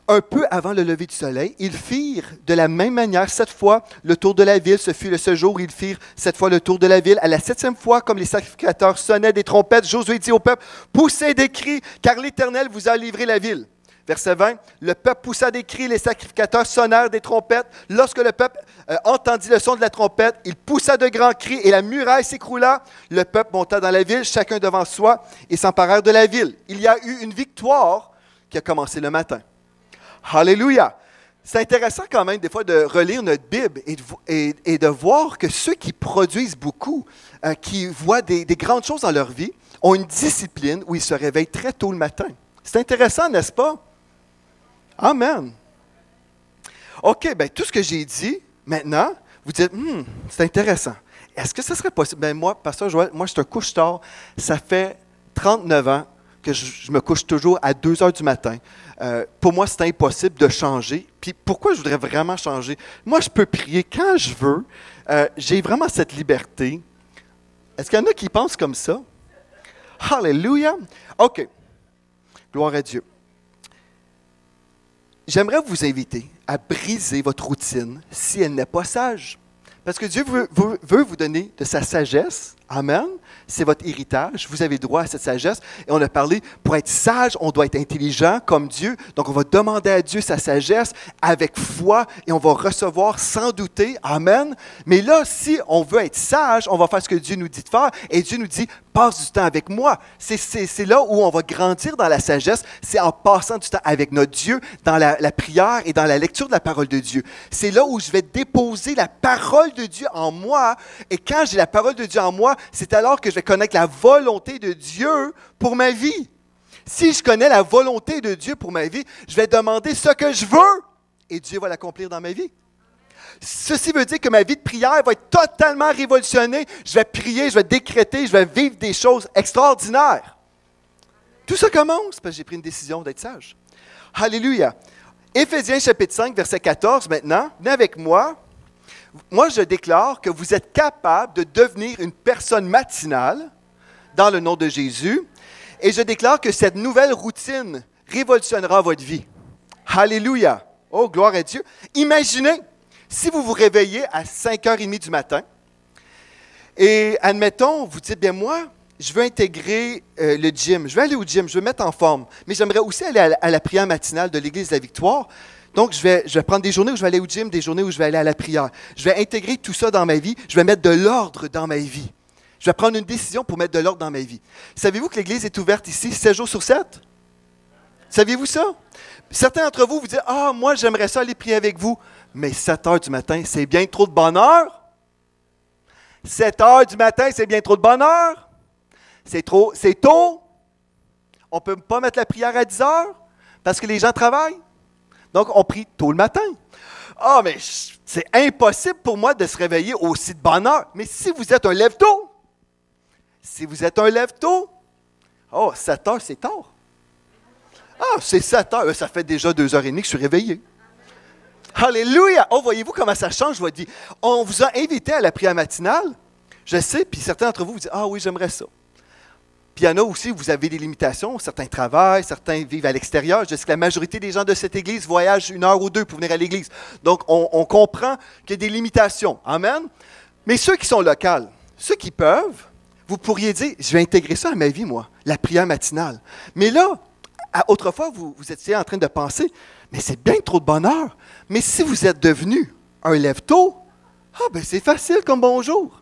Un peu avant le lever du soleil, ils firent de la même manière 7 fois le tour de la ville. Ce fut le seul jour où ils firent 7 fois le tour de la ville. À la 7e fois, comme les sacrificateurs sonnaient des trompettes, Josué dit au peuple, « Poussez des cris, car l'Éternel vous a livré la ville. » Verset 20, le peuple poussa des cris, les sacrificateurs sonnèrent des trompettes. Lorsque le peuple entendit le son de la trompette, il poussa de grands cris et la muraille s'écroula. Le peuple monta dans la ville, chacun devant soi, et s'emparèrent de la ville. Il y a eu une victoire qui a commencé le matin. Alléluia! C'est intéressant quand même des fois de relire notre Bible et de voir que ceux qui produisent beaucoup, qui voient des grandes choses dans leur vie, ont une discipline où ils se réveillent très tôt le matin. C'est intéressant, n'est-ce pas? Amen. OK, bien, tout ce que j'ai dit, maintenant, vous dites, c'est intéressant. Est-ce que ça serait possible? Bien, moi, pasteur Joël, moi, je suis un couche-tard. Ça fait 39 ans que je me couche toujours à 2 heures du matin. Pour moi, c'est impossible de changer. Puis pourquoi je voudrais vraiment changer? Moi, je peux prier quand je veux. J'ai vraiment cette liberté. Est-ce qu'il y en a qui pensent comme ça? Alléluia! OK. Gloire à Dieu. J'aimerais vous inviter à briser votre routine si elle n'est pas sage. Parce que Dieu veut vous donner de sa sagesse. Amen. C'est votre héritage. Vous avez droit à cette sagesse. Et on a parlé, pour être sage, on doit être intelligent comme Dieu. Donc, on va demander à Dieu sa sagesse avec foi et on va recevoir sans douter. Amen. Mais là, si on veut être sage, on va faire ce que Dieu nous dit de faire. Et Dieu nous dit, passe du temps avec moi. C'est là où on va grandir dans la sagesse. C'est en passant du temps avec notre Dieu, dans la prière et dans la lecture de la parole de Dieu. C'est là où je vais déposer la parole de Dieu en moi. Et quand j'ai la parole de Dieu en moi, c'est alors que je vais connaître la volonté de Dieu pour ma vie. Si je connais la volonté de Dieu pour ma vie, je vais demander ce que je veux et Dieu va l'accomplir dans ma vie. Ceci veut dire que ma vie de prière va être totalement révolutionnée. Je vais prier, je vais décréter, je vais vivre des choses extraordinaires. Tout ça commence parce que j'ai pris une décision d'être sage. Alléluia. Éphésiens chapitre 5, verset 14 maintenant. Venez avec moi. Moi, je déclare que vous êtes capable de devenir une personne matinale dans le nom de Jésus. Et je déclare que cette nouvelle routine révolutionnera votre vie. Alléluia. Oh, gloire à Dieu. Imaginez, si vous vous réveillez à 5h30 du matin et, admettons, vous dites, bien moi, je veux intégrer le gym. Je vais aller au gym, je veux me mettre en forme. Mais j'aimerais aussi aller à la prière matinale de l'Église de la Victoire. Donc, je vais prendre des journées où je vais aller au gym, des journées où je vais aller à la prière. Je vais intégrer tout ça dans ma vie. Je vais mettre de l'ordre dans ma vie. Je vais prendre une décision pour mettre de l'ordre dans ma vie. Savez-vous que l'Église est ouverte ici 7 jours sur 7? Saviez-vous ça? Certains d'entre vous vous disent, « Ah, moi, j'aimerais ça aller prier avec vous. » Mais 7 heures du matin, c'est bien trop de bonheur. 7 heures du matin, c'est bien trop de bonheur. C'est tôt. On ne peut pas mettre la prière à 10 heures parce que les gens travaillent. Donc, on prie tôt le matin. Ah, mais c'est impossible pour moi de se réveiller aussi de bonne heure. Mais si vous êtes un lève-tôt, oh, 7 heures, c'est tard. Ah, c'est 7 heures. Ça fait déjà 2h30 que je suis réveillé. Alléluia! Oh, voyez-vous comment ça change votre vie? On vous a invité à la prière matinale. Je sais, puis certains d'entre vous vous disent, ah oui, j'aimerais ça. Puis il y en a aussi, vous avez des limitations. Certains travaillent, certains vivent à l'extérieur. Je sais que la majorité des gens de cette église voyagent 1 heure ou 2 pour venir à l'église. Donc, on comprend qu'il y a des limitations. Amen. Mais ceux qui sont locaux, ceux qui peuvent, vous pourriez dire, je vais intégrer ça à ma vie, moi, la prière matinale. Mais là, autrefois, vous étiez en train de penser, mais c'est bien trop de bonheur. Mais si vous êtes devenu un lève-tôt, ben c'est facile comme bonjour.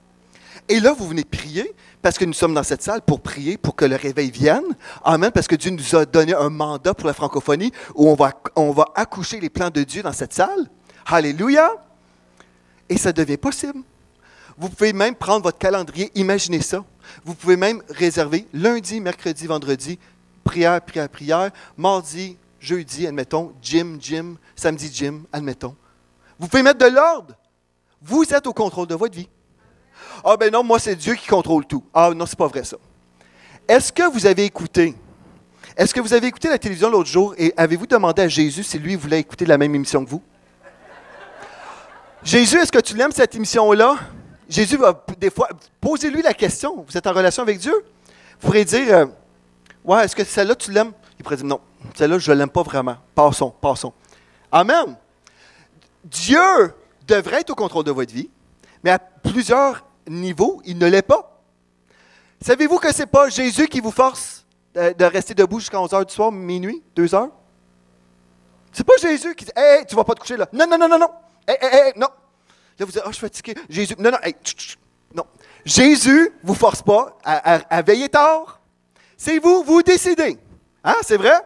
Et là, vous venez prier, parce que nous sommes dans cette salle pour prier, pour que le réveil vienne. Amen, parce que Dieu nous a donné un mandat pour la francophonie où on va accoucher les plans de Dieu dans cette salle. Alléluia! Et ça devient possible. Vous pouvez même prendre votre calendrier, imaginez ça. Vous pouvez même réserver lundi, mercredi, vendredi, prière, prière, prière. Mardi, jeudi, admettons, gym, samedi, gym, admettons. Vous pouvez mettre de l'ordre. Vous êtes au contrôle de votre vie. Ah ben non, moi c'est Dieu qui contrôle tout. Ah non, c'est pas vrai ça. Est-ce que vous avez écouté la télévision l'autre jour et avez-vous demandé à Jésus si lui voulait écouter la même émission que vous? Jésus, est-ce que tu l'aimes cette émission-là? Jésus va des fois, posez-lui la question. Vous êtes en relation avec Dieu? Vous pourrez dire, ouais, est-ce que celle-là tu l'aimes? Il pourrait dire, non, celle-là je ne l'aime pas vraiment. Passons. Amen. Dieu devrait être au contrôle de votre vie, mais à plusieurs niveaux, il ne l'est pas. Savez-vous que ce n'est pas Jésus qui vous force de rester debout jusqu'à 11 h du soir, minuit, 2 heures? C'est pas Jésus qui dit, hey, tu ne vas pas te coucher là. Non. Hey, non. Là, vous dites, je suis fatigué. Jésus, non, hey, non. Jésus ne vous force pas à veiller tard. C'est vous décidez. Hein, c'est vrai?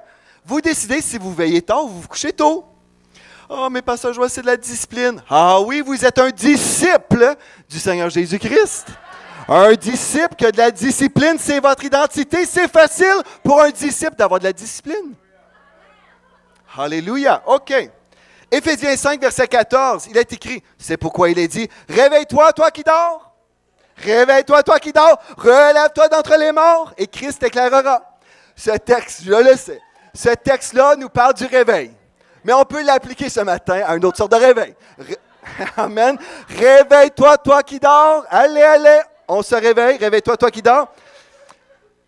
Vous décidez si vous veillez tard ou vous vous couchez tôt. Ah, mais pasteur Joël, c'est de la discipline. Ah oui, vous êtes un disciple du Seigneur Jésus-Christ. Un disciple qui a de la discipline, c'est votre identité. C'est facile pour un disciple d'avoir de la discipline. Alléluia. OK. Éphésiens 5, verset 14, il est écrit, c'est pourquoi il est dit, « Réveille-toi, toi qui dors. Réveille-toi, toi qui dors. Relève-toi d'entre les morts, et Christ t'éclairera. » Ce texte, je le sais, ce texte-là nous parle du réveil. Mais on peut l'appliquer ce matin à une autre sorte de réveil. Amen. Réveille-toi, toi qui dors. Allez, allez. On se réveille. Réveille-toi, toi qui dors.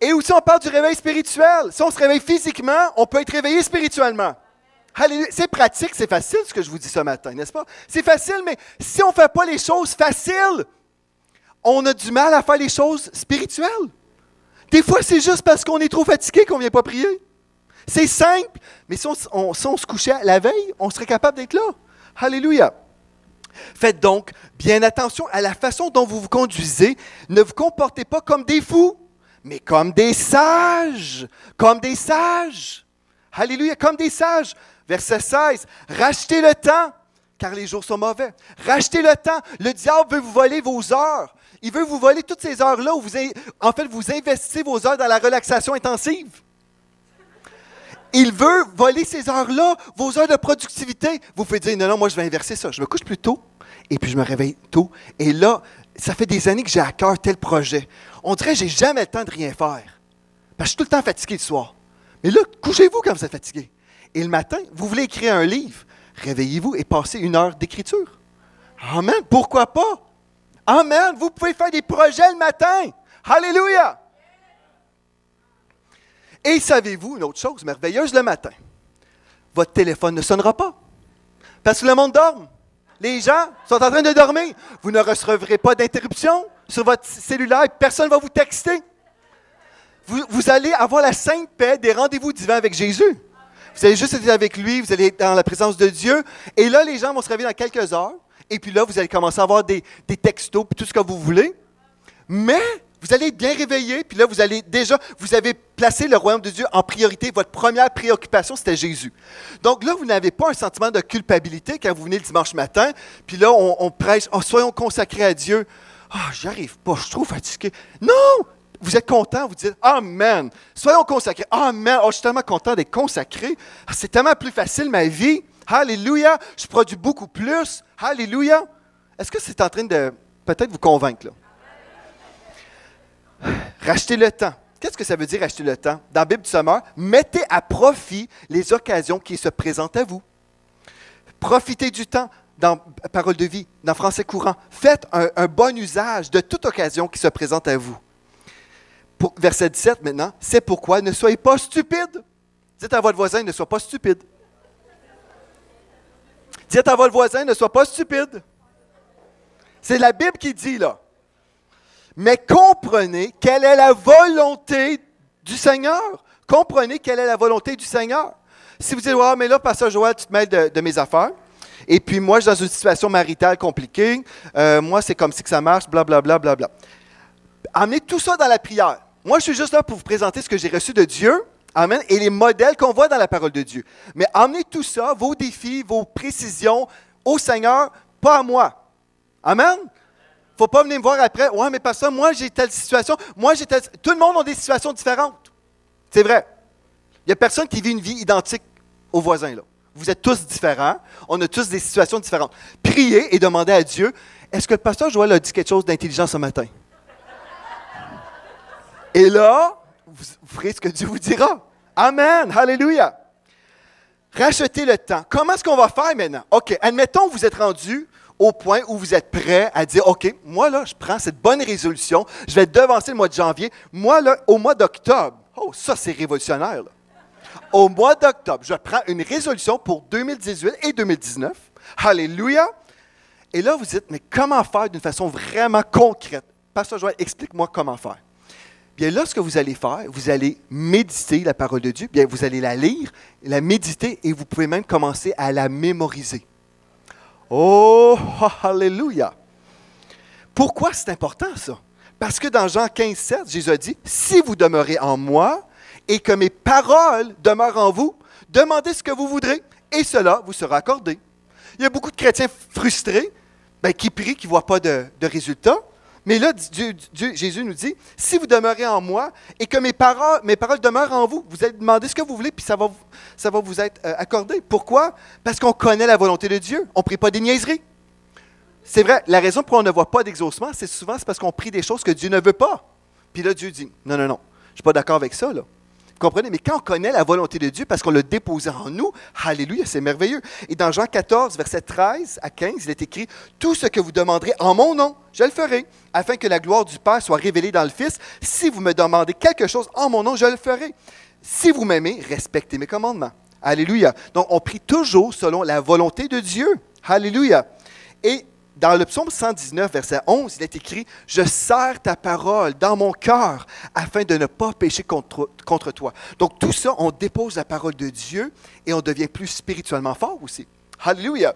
Et aussi, on parle du réveil spirituel. Si on se réveille physiquement, on peut être réveillé spirituellement. Alléluia. C'est pratique, c'est facile ce que je vous dis ce matin, n'est-ce pas? C'est facile, mais si on ne fait pas les choses faciles, on a du mal à faire les choses spirituelles. Des fois, c'est juste parce qu'on est trop fatigué qu'on ne vient pas prier. C'est simple, mais si on se couchait la veille, on serait capable d'être là. Alléluia. Faites donc bien attention à la façon dont vous vous conduisez. Ne vous comportez pas comme des fous, mais comme des sages. Comme des sages. Alléluia, comme des sages. Verset 16. Rachetez le temps, car les jours sont mauvais. Rachetez le temps. Le diable veut vous voler vos heures. Il veut vous voler toutes ces heures-là où vous investissez vos heures dans la relaxation intensive. Il veut voler ces heures-là, vos heures de productivité. Vous pouvez dire, non, moi je vais inverser ça. Je me couche plus tôt et puis je me réveille tôt. Et là, ça fait des années que j'ai à cœur tel projet. On dirait que je n'ai jamais le temps de rien faire. Parce que je suis tout le temps fatigué le soir. Mais là, couchez-vous quand vous êtes fatigué. Et le matin, vous voulez écrire un livre. Réveillez-vous et passez 1 heure d'écriture. Amen. Pourquoi pas? Amen. Vous pouvez faire des projets le matin. Alléluia. Et savez-vous une autre chose merveilleuse le matin? Votre téléphone ne sonnera pas. Parce que le monde dort. Les gens sont en train de dormir. Vous ne recevrez pas d'interruption sur votre cellulaire. Personne ne va vous texter. Vous allez avoir la sainte paix des rendez-vous divins avec Jésus. Vous allez juste être avec lui, vous allez être dans la présence de Dieu. Et là, les gens vont se réveiller dans quelques heures. Et puis là, vous allez commencer à avoir des textos, puis tout ce que vous voulez. Mais vous allez être bien réveillé, puis là, vous avez placé le royaume de Dieu en priorité. Votre première préoccupation, c'était Jésus. Donc là, vous n'avez pas un sentiment de culpabilité quand vous venez le dimanche matin, puis là, on prêche, « soyons consacrés à Dieu. » « Ah, j'y arrive pas, je suis trop fatigué. » Non! Vous êtes content, vous dites « Amen! » Soyons consacrés. « Amen! Oh, je suis tellement content d'être consacré. Ah, c'est tellement plus facile, ma vie. Alléluia! Je produis beaucoup plus. Alléluia! » Est-ce que c'est en train de peut-être vous convaincre, là? Racheter le temps. Qu'est-ce que ça veut dire, racheter le temps? Dans la Bible du Sommeur, mettez à profit les occasions qui se présentent à vous. Profitez du temps dans Parole de vie, dans Français courant. Faites un bon usage de toute occasion qui se présente à vous. Verset 17 maintenant, c'est pourquoi ne soyez pas stupides. Dites à votre voisin, ne sois pas stupide. Dites à votre voisin, ne sois pas stupide. C'est la Bible qui dit là. Mais comprenez quelle est la volonté du Seigneur. Comprenez quelle est la volonté du Seigneur. Si vous dites, ouais, mais là, pasteur Joël, tu te mêles de mes affaires. Et puis moi, je suis dans une situation maritale compliquée. Moi, c'est comme si que ça marche, blablabla. Bla, bla, bla. Amenez tout ça dans la prière. Moi, je suis juste là pour vous présenter ce que j'ai reçu de Dieu. Amen. Et les modèles qu'on voit dans la parole de Dieu. Mais amenez tout ça, vos défis, vos précisions, au Seigneur, pas à moi. Amen. Il ne faut pas venir me voir après. Ouais, mais pasteur, moi, j'ai telle situation. Tout le monde a des situations différentes. C'est vrai. Il n'y a personne qui vit une vie identique aux voisins, là. Vous êtes tous différents. On a tous des situations différentes. Priez et demandez à Dieu, est-ce que le pasteur Joël a dit quelque chose d'intelligent ce matin? Et là, vous ferez ce que Dieu vous dira. Amen. Alléluia. Rachetez le temps. Comment est-ce qu'on va faire maintenant? OK, admettons que vous êtes rendu au point où vous êtes prêt à dire, OK, moi, là, je prends cette bonne résolution. Je vais devancer le mois de janvier. Moi, là, au mois d'octobre, oh, ça, c'est révolutionnaire, là. Au mois d'octobre, je prends une résolution pour 2018 et 2019. Alléluia. Et là, vous dites, mais comment faire d'une façon vraiment concrète? Pasteur Joël, explique-moi comment faire. Bien là, ce que vous allez faire, vous allez méditer la parole de Dieu. Bien, vous allez la lire, la méditer et vous pouvez même commencer à la mémoriser. Oh, alléluia! Pourquoi c'est important, ça? Parce que dans Jean 15, 7, Jésus a dit, « Si vous demeurez en moi et que mes paroles demeurent en vous, demandez ce que vous voudrez et cela vous sera accordé. » Il y a beaucoup de chrétiens frustrés qui prient, qui ne voient pas de résultats. Mais là, Jésus nous dit, si vous demeurez en moi et que mes paroles demeurent en vous, vous allez demander ce que vous voulez, puis ça va vous être accordé. Pourquoi? Parce qu'on connaît la volonté de Dieu. On ne prie pas des niaiseries. C'est vrai, la raison pour laquelle on ne voit pas d'exaucement, c'est parce qu'on prie des choses que Dieu ne veut pas. Puis là, Dieu dit, non, je ne suis pas d'accord avec ça, là. Vous comprenez? Mais quand on connaît la volonté de Dieu, parce qu'on l'a déposé en nous, alléluia, c'est merveilleux. Et dans Jean 14, versets 13 à 15, il est écrit, « Tout ce que vous demanderez en mon nom, je le ferai, afin que la gloire du Père soit révélée dans le Fils. Si vous me demandez quelque chose en mon nom, je le ferai. Si vous m'aimez, respectez mes commandements. » Alléluia. Donc, on prie toujours selon la volonté de Dieu. Alléluia. Et dans le psaume 119, verset 11, il est écrit « Je serre ta parole dans mon cœur afin de ne pas pécher contre toi. » Donc, tout ça, on dépose la parole de Dieu et on devient plus spirituellement fort aussi. Alléluia.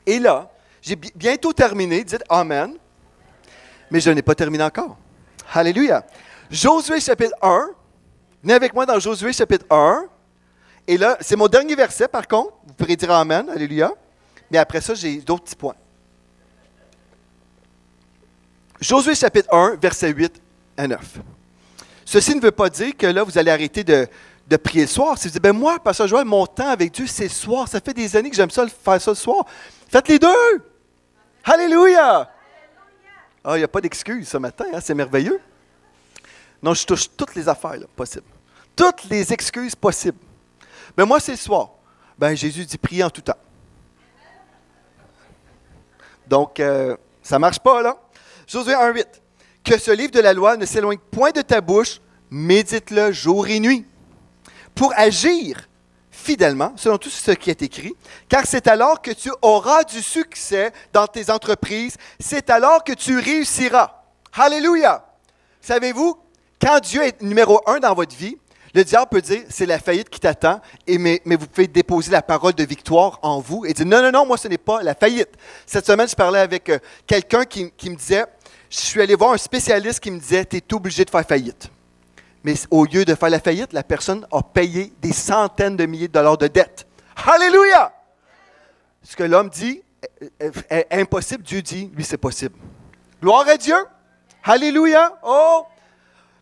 Et là, j'ai bientôt terminé. Dites « Amen ». Mais je n'ai pas terminé encore. Alléluia. Josué chapitre 1. Venez avec moi dans Josué chapitre 1. Et là, c'est mon dernier verset par contre. Vous pourrez dire « Amen ». Alléluia. Mais après ça, j'ai d'autres petits points. Josué chapitre 1, versets 8 à 9. Ceci ne veut pas dire que là, vous allez arrêter de prier le soir. Si vous dites, moi, Pasteur Joël, mon temps avec Dieu, c'est le soir. Ça fait des années que j'aime ça, faire ça le soir. Faites les deux. Alléluia. Ah, il n'y a pas d'excuse ce matin, hein? C'est merveilleux. Non, je touche toutes les affaires là, possibles. Toutes les excuses possibles. Mais moi, c'est le soir. Jésus dit, priez en tout temps. Donc, ça ne marche pas, là. Josué 1,8. Que ce livre de la loi ne s'éloigne point de ta bouche, médite-le jour et nuit, pour agir fidèlement, selon tout ce qui est écrit, car c'est alors que tu auras du succès dans tes entreprises, c'est alors que tu réussiras. Alléluia! Savez-vous, quand Dieu est numéro 1 dans votre vie, le diable peut dire, c'est la faillite qui t'attend, mais vous pouvez déposer la parole de victoire en vous et dire, non, moi ce n'est pas la faillite. Cette semaine, je parlais avec quelqu'un qui me disait, je suis allé voir un spécialiste qui me disait, tu es obligé de faire faillite. Mais au lieu de faire la faillite, la personne a payé des centaines de milliers de dollars de dette. Alléluia! Ce que l'homme dit est impossible, Dieu dit, lui c'est possible. Gloire à Dieu! Alléluia! Oh!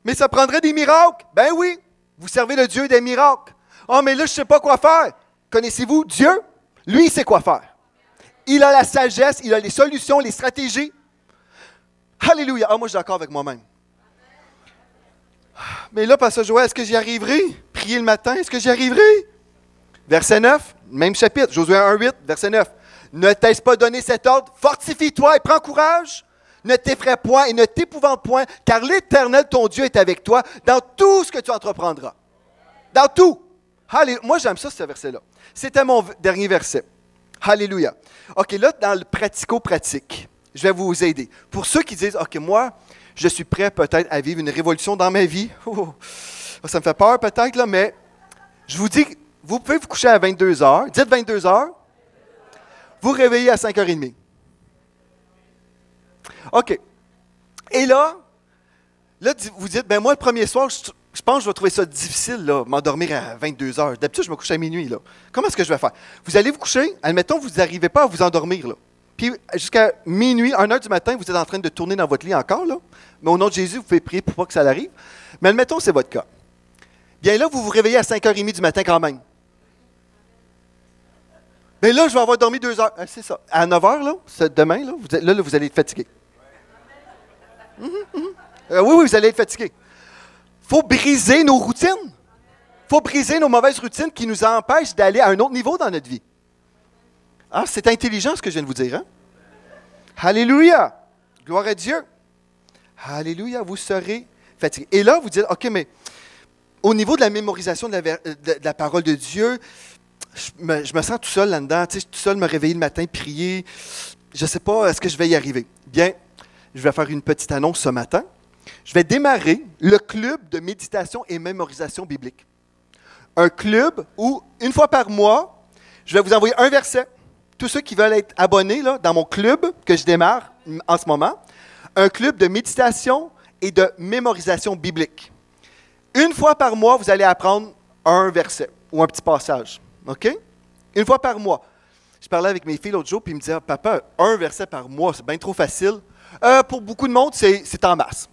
Mais ça prendrait des miracles. Ben oui! Vous servez le Dieu des miracles. Oh, mais là, je ne sais pas quoi faire. Connaissez-vous Dieu? Lui, il sait quoi faire. Il a la sagesse, il a les solutions, les stratégies. Alléluia. Ah, moi, je suis d'accord avec moi-même. Mais là, Pasteur Joël, est-ce que j'y arriverai? Prier le matin, est-ce que j'y arriverai? Verset 9, même chapitre, Josué 1,8, verset 9. Ne t'ai-je pas donné cet ordre? Fortifie-toi et prends courage. Ne t'effraie point et ne t'épouvante point, car l'Éternel, ton Dieu, est avec toi dans tout ce que tu entreprendras. Dans tout. Alléluia. Moi, j'aime ça, ce verset-là. C'était mon dernier verset. Alléluia. OK, là, dans le pratico-pratique, je vais vous aider. Pour ceux qui disent, OK, moi, je suis prêt peut-être à vivre une révolution dans ma vie. Oh, ça me fait peur peut-être, là, mais je vous dis, vous pouvez vous coucher à 22 heures. Dites 22 heures. Vous réveillez à 5h30. OK. Et là, vous dites, moi, le premier soir, je pense que je vais trouver ça difficile, là, m'endormir à 22 heures. D'habitude, je me couche à minuit, là. Comment est-ce que je vais faire? Vous allez vous coucher, admettons, vous n'arrivez pas à vous endormir, là. Puis, jusqu'à minuit, 1h du matin, vous êtes en train de tourner dans votre lit encore, là. Mais au nom de Jésus, vous pouvez prier pour pas que ça arrive. Mais admettons, c'est votre cas. Bien là, vous vous réveillez à 5h30 du matin quand même. Mais là, je vais avoir dormi 2 heures. C'est ça. À 9h, là, demain, là, vous allez être fatigué. Oui, vous allez être fatigué. Il faut briser nos routines. Il faut briser nos mauvaises routines qui nous empêchent d'aller à un autre niveau dans notre vie. Ah, c'est intelligent ce que je viens de vous dire. Hein? Alléluia! Gloire à Dieu! Alléluia! Vous serez fatigué. Et là, vous dites, OK, mais au niveau de la mémorisation de la parole de Dieu, je me sens tout seul là-dedans. Tu sais, tout seul, me réveiller le matin, prier. Je ne sais pas, est-ce que je vais y arriver? Bien, je vais faire une petite annonce ce matin. Je vais démarrer le club de méditation et mémorisation biblique. Un club où, une fois par mois, je vais vous envoyer un verset. Tous ceux qui veulent être abonnés là, dans mon club que je démarre en ce moment, un club de méditation et de mémorisation biblique. Une fois par mois, vous allez apprendre un verset ou un petit passage. OK? Une fois par mois. Je parlais avec mes filles l'autre jour, puis ils me disaient, Papa, un verset par mois, c'est bien trop facile. Pour beaucoup de monde, c'est en masse.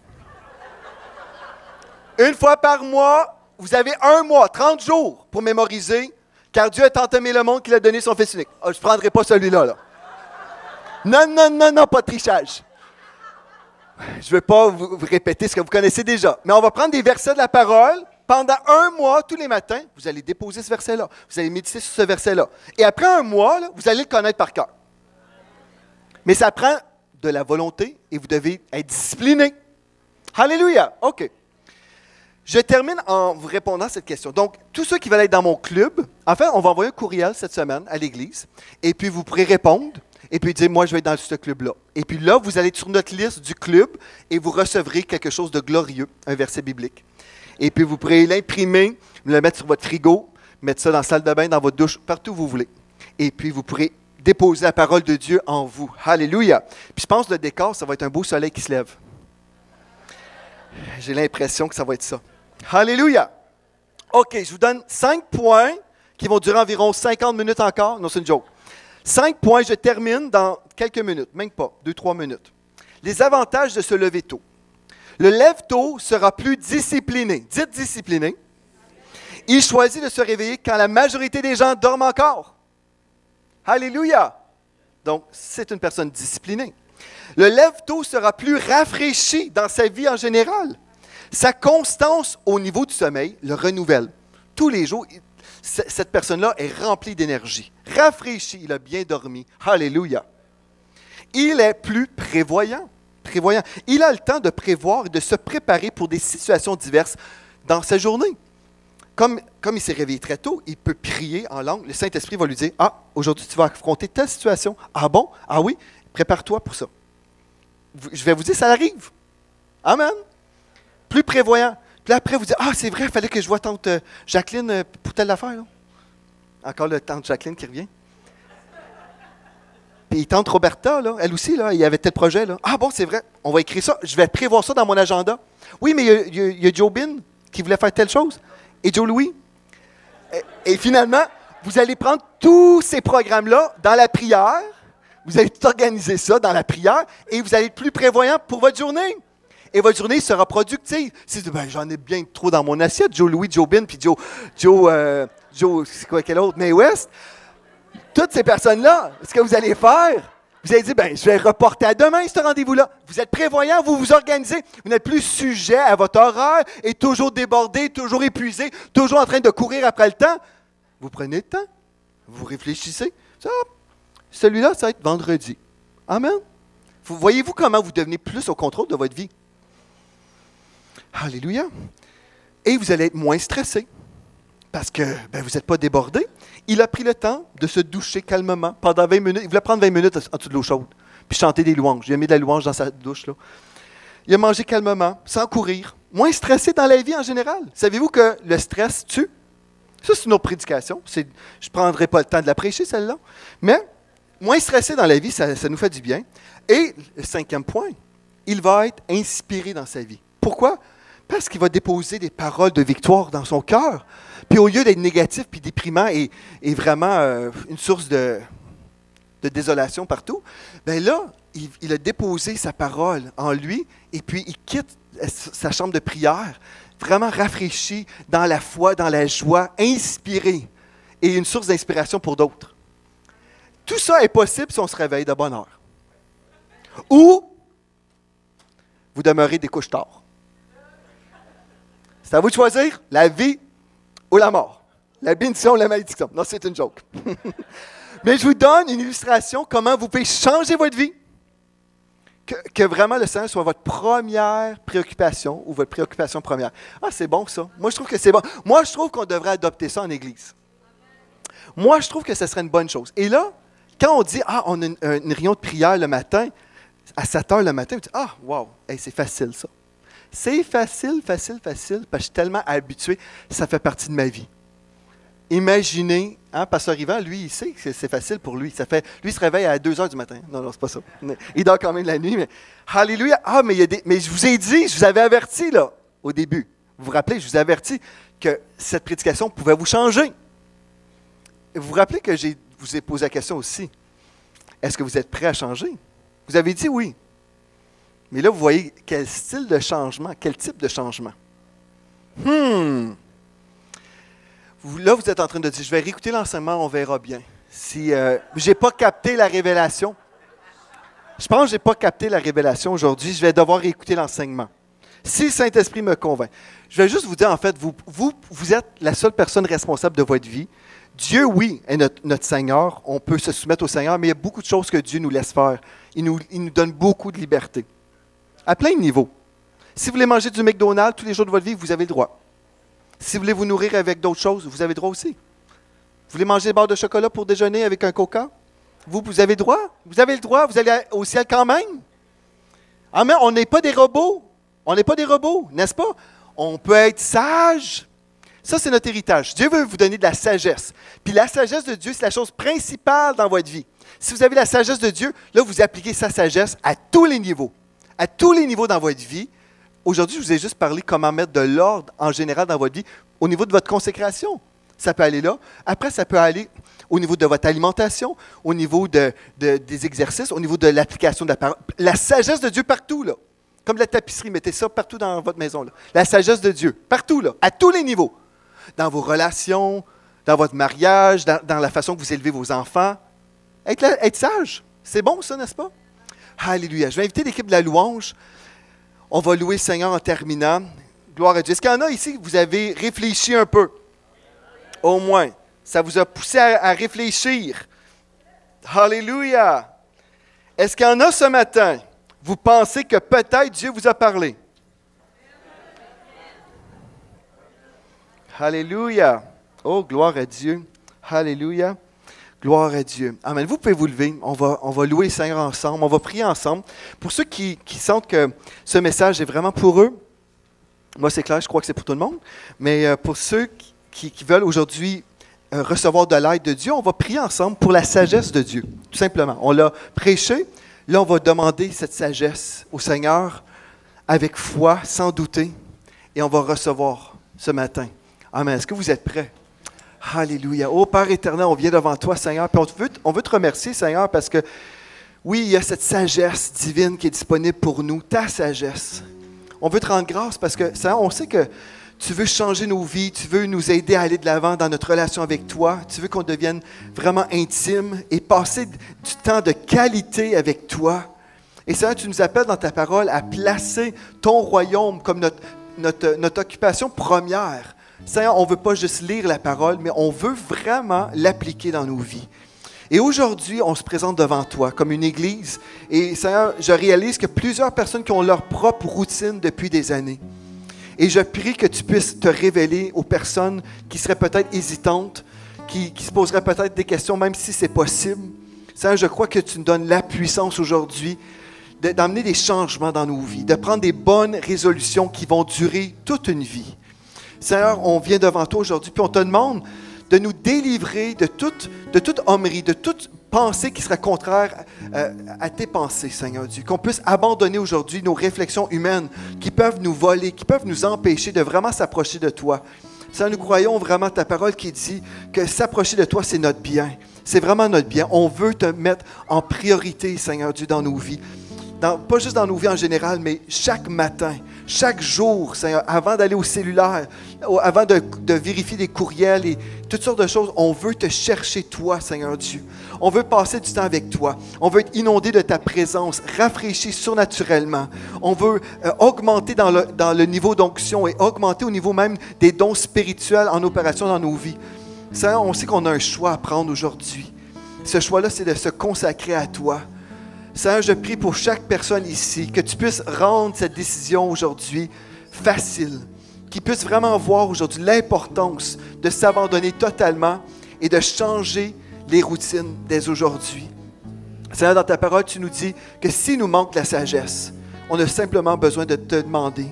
Une fois par mois, vous avez 1 mois, 30 jours pour mémoriser, car Dieu a tant aimé le monde qu'il a donné son Fils unique. Je ne prendrai pas celui-là. Là. Non, non, non, non, pas de trichage. Je ne veux pas vous répéter ce que vous connaissez déjà. Mais on va prendre des versets de la parole. Pendant 1 mois, tous les matins, vous allez déposer ce verset-là. Vous allez méditer sur ce verset-là. Et après 1 mois, là, vous allez le connaître par cœur. Mais ça prend de la volonté et vous devez être discipliné. Alléluia. OK. Je termine en vous répondant à cette question. Donc, tous ceux qui veulent être dans mon club, en fait, on va envoyer un courriel cette semaine à l'Église. Et puis, vous pourrez répondre. Et puis dire, moi, je vais être dans ce club-là. Et puis là, vous allez être sur notre liste du club et vous recevrez quelque chose de glorieux, un verset biblique. Et puis, vous pourrez l'imprimer, le mettre sur votre frigo, mettre ça dans la salle de bain, dans votre douche, partout où vous voulez. Et puis, vous pourrez déposer la parole de Dieu en vous. Alléluia. Puis, je pense que le décor, ça va être un beau soleil qui se lève. J'ai l'impression que ça va être ça. Alléluia. OK, je vous donne 5 points qui vont durer environ 50 minutes encore. Non, c'est une joke. 5 points, je termine dans quelques minutes, même pas, 2-3 minutes. Les avantages de se lever tôt. Le lève-tôt sera plus discipliné. Dites discipliné. Il choisit de se réveiller quand la majorité des gens dorment encore. Alléluia. Donc, c'est une personne disciplinée. Le lève-tôt sera plus rafraîchi dans sa vie en général. Sa constance au niveau du sommeil le renouvelle. Tous les jours, cette personne-là est remplie d'énergie. Rafraîchi, il a bien dormi. Alléluia. Il est plus prévoyant. Il a le temps de prévoir et de se préparer pour des situations diverses dans sa journée. Comme il s'est réveillé très tôt, il peut prier en langue. Le Saint-Esprit va lui dire, « Ah, aujourd'hui, tu vas affronter telle situation. Ah bon? Ah oui? Prépare-toi pour ça. » Je vais vous dire, ça arrive. Amen. Plus prévoyant. Puis après, vous dites, « Ah, c'est vrai, il fallait que je voie tante Jacqueline pour telle affaire. » Encore le tante Jacqueline qui revient. Puis tante Roberta, là, elle aussi, là, il y avait tel projet. Là. Ah bon, c'est vrai, on va écrire ça. Je vais prévoir ça dans mon agenda. Oui, mais il y a Joe Bin qui voulait faire telle chose. Et Joe Louis. Et finalement, vous allez prendre tous ces programmes-là dans la prière. Vous allez tout organiser ça dans la prière et vous allez être plus prévoyant pour votre journée. Et votre journée sera productive. Si vous dites, ben, j'en ai bien trop dans mon assiette, Joe Louis, Joe Bin, puis Joe, c'est quoi, quel autre? Mae West. Toutes ces personnes-là, ce que vous allez faire, vous allez dire, ben, je vais reporter à demain ce rendez-vous-là. Vous êtes prévoyant, vous vous organisez. Vous n'êtes plus sujet à votre horaire et toujours débordé, toujours épuisé, toujours en train de courir après le temps. Vous prenez le temps, vous réfléchissez. Ça, celui-là, ça va être vendredi. Amen. Voyez-vous comment vous devenez plus au contrôle de votre vie? Alléluia. Et vous allez être moins stressé parce que ben, vous n'êtes pas débordé. Il a pris le temps de se doucher calmement pendant 20 minutes. Il voulait prendre 20 minutes en dessous de l'eau chaude, puis chanter des louanges. Il a mis de la louange dans sa douche. Là. Il a mangé calmement, sans courir. Moins stressé dans la vie en général. Savez-vous que le stress tue? Ça, c'est une autre prédication. Je ne prendrai pas le temps de la prêcher, celle-là. Mais moins stressé dans la vie, ça nous fait du bien. Et le 5e point, il va être inspiré dans sa vie. Pourquoi? Parce qu'il va déposer des paroles de victoire dans son cœur. Puis au lieu d'être négatif puis déprimant et vraiment une source de désolation partout, bien là, il a déposé sa parole en lui et puis il quitte sa chambre de prière vraiment rafraîchi dans la foi, dans la joie, inspiré et une source d'inspiration pour d'autres. Tout ça est possible si on se réveille de bonne heure. Ou vous demeurez des couches tard. C'est à vous de choisir la vie ou la mort. La bénédiction ou la malédiction. Non, c'est une joke. Mais je vous donne une illustration comment vous pouvez changer votre vie. Que vraiment le Seigneur soit votre première préoccupation ou votre préoccupation première. Ah, c'est bon ça. Moi, je trouve que c'est bon. Moi, je trouve qu'on devrait adopter ça en Église. Moi, je trouve que ce serait une bonne chose. Et là, quand on dit, ah, on a une réunion de prière le matin, à 7 heures le matin, on dit, ah, wow, hey, c'est facile ça. C'est facile, parce que je suis tellement habitué, ça fait partie de ma vie. Imaginez, Pasteur Yvan, lui, il sait que c'est facile pour lui. Lui, il se réveille à 2 heures du matin. Non, c'est pas ça. Il dort quand même la nuit, mais alléluia. Ah, mais je vous ai dit, je vous avais averti, là, au début. Vous vous rappelez, je vous ai averti que cette prédication pouvait vous changer. Vous vous rappelez que je vous ai posé la question aussi. Est-ce que vous êtes prêt à changer? Vous avez dit oui. Mais là, vous voyez quel style de changement, quel type de changement. Là, vous êtes en train de dire, je vais réécouter l'enseignement, on verra bien. Si je n'ai pas capté la révélation, je pense que je n'ai pas capté la révélation aujourd'hui, je vais devoir réécouter l'enseignement. Si le Saint-Esprit me convainc. Je vais juste vous dire, en fait, vous êtes la seule personne responsable de votre vie. Dieu, oui, est notre Seigneur. On peut se soumettre au Seigneur, mais il y a beaucoup de choses que Dieu nous laisse faire. Il nous donne beaucoup de liberté. À plein de niveaux. Si vous voulez manger du McDonald's tous les jours de votre vie, vous avez le droit. Si vous voulez vous nourrir avec d'autres choses, vous avez le droit aussi. Vous voulez manger des barres de chocolat pour déjeuner avec un coca? Vous avez le droit. Vous avez le droit. Vous allez au ciel quand même. Amen. On n'est pas des robots. On n'est pas des robots, n'est-ce pas? On peut être sage. Ça, c'est notre héritage. Dieu veut vous donner de la sagesse. Puis la sagesse de Dieu, c'est la chose principale dans votre vie. Si vous avez la sagesse de Dieu, là, vous appliquez sa sagesse à tous les niveaux. À tous les niveaux dans votre vie. Aujourd'hui, je vous ai juste parlé comment mettre de l'ordre en général dans votre vie au niveau de votre consécration. Ça peut aller là. Après, ça peut aller au niveau de votre alimentation, au niveau des exercices, au niveau de l'application de la parole. La sagesse de Dieu partout, là. Comme la tapisserie, mettez ça partout dans votre maison. Là. La sagesse de Dieu, partout, là, à tous les niveaux. Dans vos relations, dans votre mariage, dans la façon que vous élevez vos enfants. Être sage, c'est bon ça, n'est-ce pas? Alléluia. Je vais inviter l'équipe de la louange. On va louer le Seigneur en terminant. Gloire à Dieu. Est-ce qu'il y en a ici que vous avez réfléchi un peu? Au moins. Ça vous a poussé à réfléchir. Alléluia. Est-ce qu'il y en a ce matin? Vous pensez que peut-être Dieu vous a parlé? Alléluia. Oh, gloire à Dieu. Alléluia. Gloire à Dieu. Amen. Vous pouvez vous lever. On va louer le Seigneur ensemble. On va prier ensemble. Pour ceux qui sentent que ce message est vraiment pour eux, moi c'est clair, je crois que c'est pour tout le monde, mais pour ceux qui veulent aujourd'hui recevoir de l'aide de Dieu, on va prier ensemble pour la sagesse de Dieu. Tout simplement. On l'a prêché. Là, on va demander cette sagesse au Seigneur avec foi, sans douter, et on va recevoir ce matin. Amen. Est-ce que vous êtes prêts? Alléluia. Oh Père éternel, on vient devant toi, Seigneur, puis on veut te remercier, Seigneur, parce que, oui, il y a cette sagesse divine qui est disponible pour nous, ta sagesse. On veut te rendre grâce parce que, Seigneur, on sait que tu veux changer nos vies, tu veux nous aider à aller de l'avant dans notre relation avec toi, tu veux qu'on devienne vraiment intime et passer du temps de qualité avec toi. Et Seigneur, tu nous appelles dans ta parole à placer ton royaume comme notre occupation première. Seigneur, on ne veut pas juste lire la parole, mais on veut vraiment l'appliquer dans nos vies. Et aujourd'hui, on se présente devant toi comme une église. Et Seigneur, je réalise que plusieurs personnes qui ont leur propre routine depuis des années. Et je prie que tu puisses te révéler aux personnes qui seraient peut-être hésitantes, qui se poseraient peut-être des questions, même si c'est possible. Seigneur, je crois que tu nous donnes la puissance aujourd'hui d'emmener des changements dans nos vies, de prendre des bonnes résolutions qui vont durer toute une vie. Seigneur, on vient devant toi aujourd'hui, puis on te demande de nous délivrer de toute hommerie, de toute pensée qui serait contraire à tes pensées, Seigneur Dieu. Qu'on puisse abandonner aujourd'hui nos réflexions humaines qui peuvent nous voler, qui peuvent nous empêcher de vraiment s'approcher de toi. Seigneur, nous croyons vraiment ta parole qui dit que s'approcher de toi, c'est notre bien. C'est vraiment notre bien. On veut te mettre en priorité, Seigneur Dieu, dans nos vies. Pas juste dans nos vies en général, mais chaque matin, chaque jour, Seigneur, avant d'aller au cellulaire, avant de vérifier des courriels et toutes sortes de choses, on veut te chercher, toi, Seigneur Dieu. On veut passer du temps avec toi. On veut être inondé de ta présence, rafraîchi surnaturellement. On veut augmenter dans le niveau d'onction et augmenter au niveau même des dons spirituels en opération dans nos vies. Seigneur, on sait qu'on a un choix à prendre aujourd'hui. Ce choix-là, c'est de se consacrer à toi. Seigneur, je prie pour chaque personne ici, que tu puisses rendre cette décision aujourd'hui facile, qu'ils puissent vraiment voir aujourd'hui l'importance de s'abandonner totalement et de changer les routines dès aujourd'hui. Seigneur, dans ta parole, tu nous dis que s'il nous manque la sagesse, on a simplement besoin de te demander.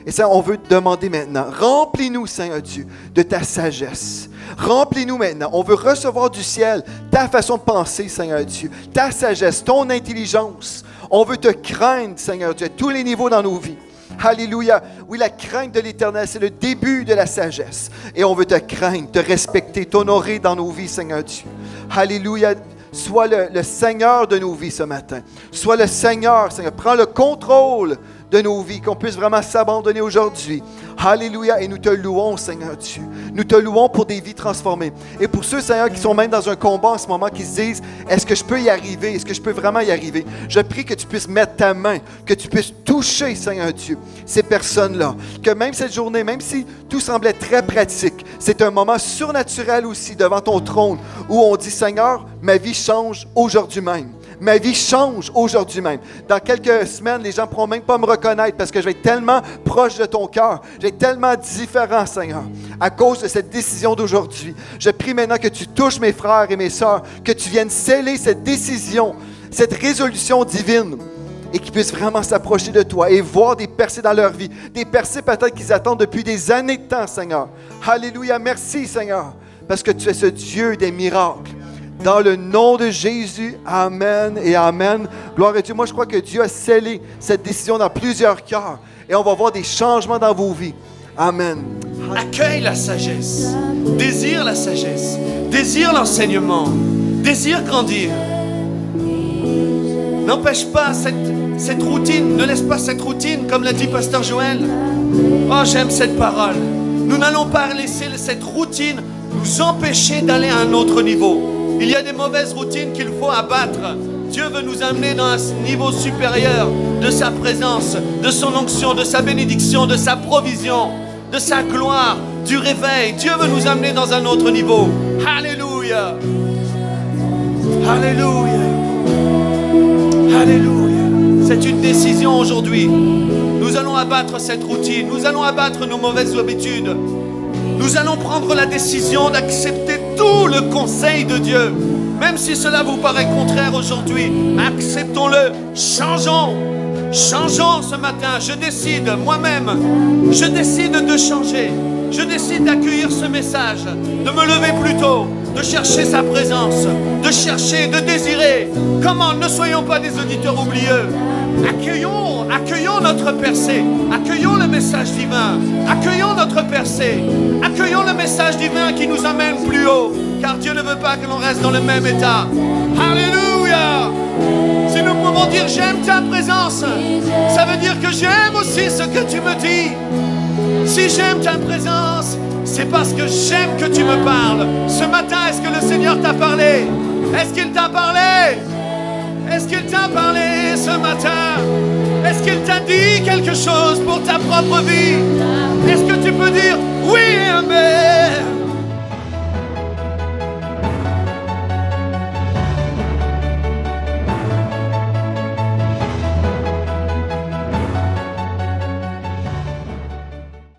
Et Seigneur, on veut te demander maintenant, remplis-nous, Seigneur Dieu, de ta sagesse. Remplis-nous maintenant. On veut recevoir du ciel ta façon de penser, Seigneur Dieu, ta sagesse, ton intelligence. On veut te craindre, Seigneur Dieu, à tous les niveaux dans nos vies. Alléluia. Oui, la crainte de l'Éternel, c'est le début de la sagesse. Et on veut te craindre, te respecter, t'honorer dans nos vies, Seigneur Dieu. Alléluia. sois le Seigneur de nos vies ce matin. Sois le Seigneur, Seigneur. Prends le contrôle de nos vies, qu'on puisse vraiment s'abandonner aujourd'hui. Alléluia. Et nous te louons, Seigneur Dieu. Nous te louons pour des vies transformées. Et pour ceux, Seigneur, qui sont même dans un combat en ce moment, qui se disent, est-ce que je peux y arriver? Est-ce que je peux vraiment y arriver? Je prie que tu puisses mettre ta main, que tu puisses toucher, Seigneur Dieu, ces personnes-là. Que même cette journée, même si tout semblait très pratique, c'est un moment surnaturel aussi devant ton trône où on dit, Seigneur, ma vie change aujourd'hui même. Ma vie change aujourd'hui même. Dans quelques semaines, les gens ne pourront même pas me reconnaître parce que je vais être tellement proche de ton cœur. Je vais être tellement différent, Seigneur, à cause de cette décision d'aujourd'hui. Je prie maintenant que tu touches mes frères et mes sœurs, que tu viennes sceller cette décision, cette résolution divine et qu'ils puissent vraiment s'approcher de toi et voir des percées dans leur vie. Des percées peut-être qu'ils attendent depuis des années de temps, Seigneur. Alléluia. Merci, Seigneur, parce que tu es ce Dieu des miracles. Dans le nom de Jésus, Amen et Amen. Gloire à Dieu. Moi, je crois que Dieu a scellé cette décision dans plusieurs cœurs. Et on va voir des changements dans vos vies. Amen. Accueille la sagesse. Désire la sagesse. Désire l'enseignement. Désire grandir. N'empêche pas cette routine. Ne laisse pas cette routine, comme l'a dit Pasteur Joël. Oh, j'aime cette parole. Nous n'allons pas laisser cette routine nous empêcher d'aller à un autre niveau. Il y a des mauvaises routines qu'il faut abattre. Dieu veut nous amener dans un niveau supérieur de sa présence, de son onction, de sa bénédiction, de sa provision, de sa gloire, du réveil. Dieu veut nous amener dans un autre niveau. Alléluia. Alléluia. Alléluia. C'est une décision aujourd'hui. Nous allons abattre cette routine. Nous allons abattre nos mauvaises habitudes. Nous allons prendre la décision d'accepter tout le conseil de Dieu. Même si cela vous paraît contraire aujourd'hui, acceptons-le. Changeons. Changeons ce matin. Je décide moi-même. Je décide de changer. Je décide d'accueillir ce message, de me lever plus tôt, de chercher sa présence, de chercher, de désirer. Comment? Ne soyons pas des auditeurs oublieux. Accueillons notre percée. Accueillons le message divin. Accueillons notre percée. Accueillons le message divin qui nous amène plus haut. Car Dieu ne veut pas que l'on reste dans le même état. Alléluia! Si nous pouvons dire j'aime ta présence, ça veut dire que j'aime aussi ce que tu me dis. Si j'aime ta présence, c'est parce que j'aime que tu me parles. Ce matin, est-ce que le Seigneur t'a parlé? Est-ce qu'il t'a parlé? Est-ce qu'il t'a parlé ce matin? Est-ce qu'il t'a dit quelque chose pour ta propre vie? Est-ce que tu peux dire oui, amen?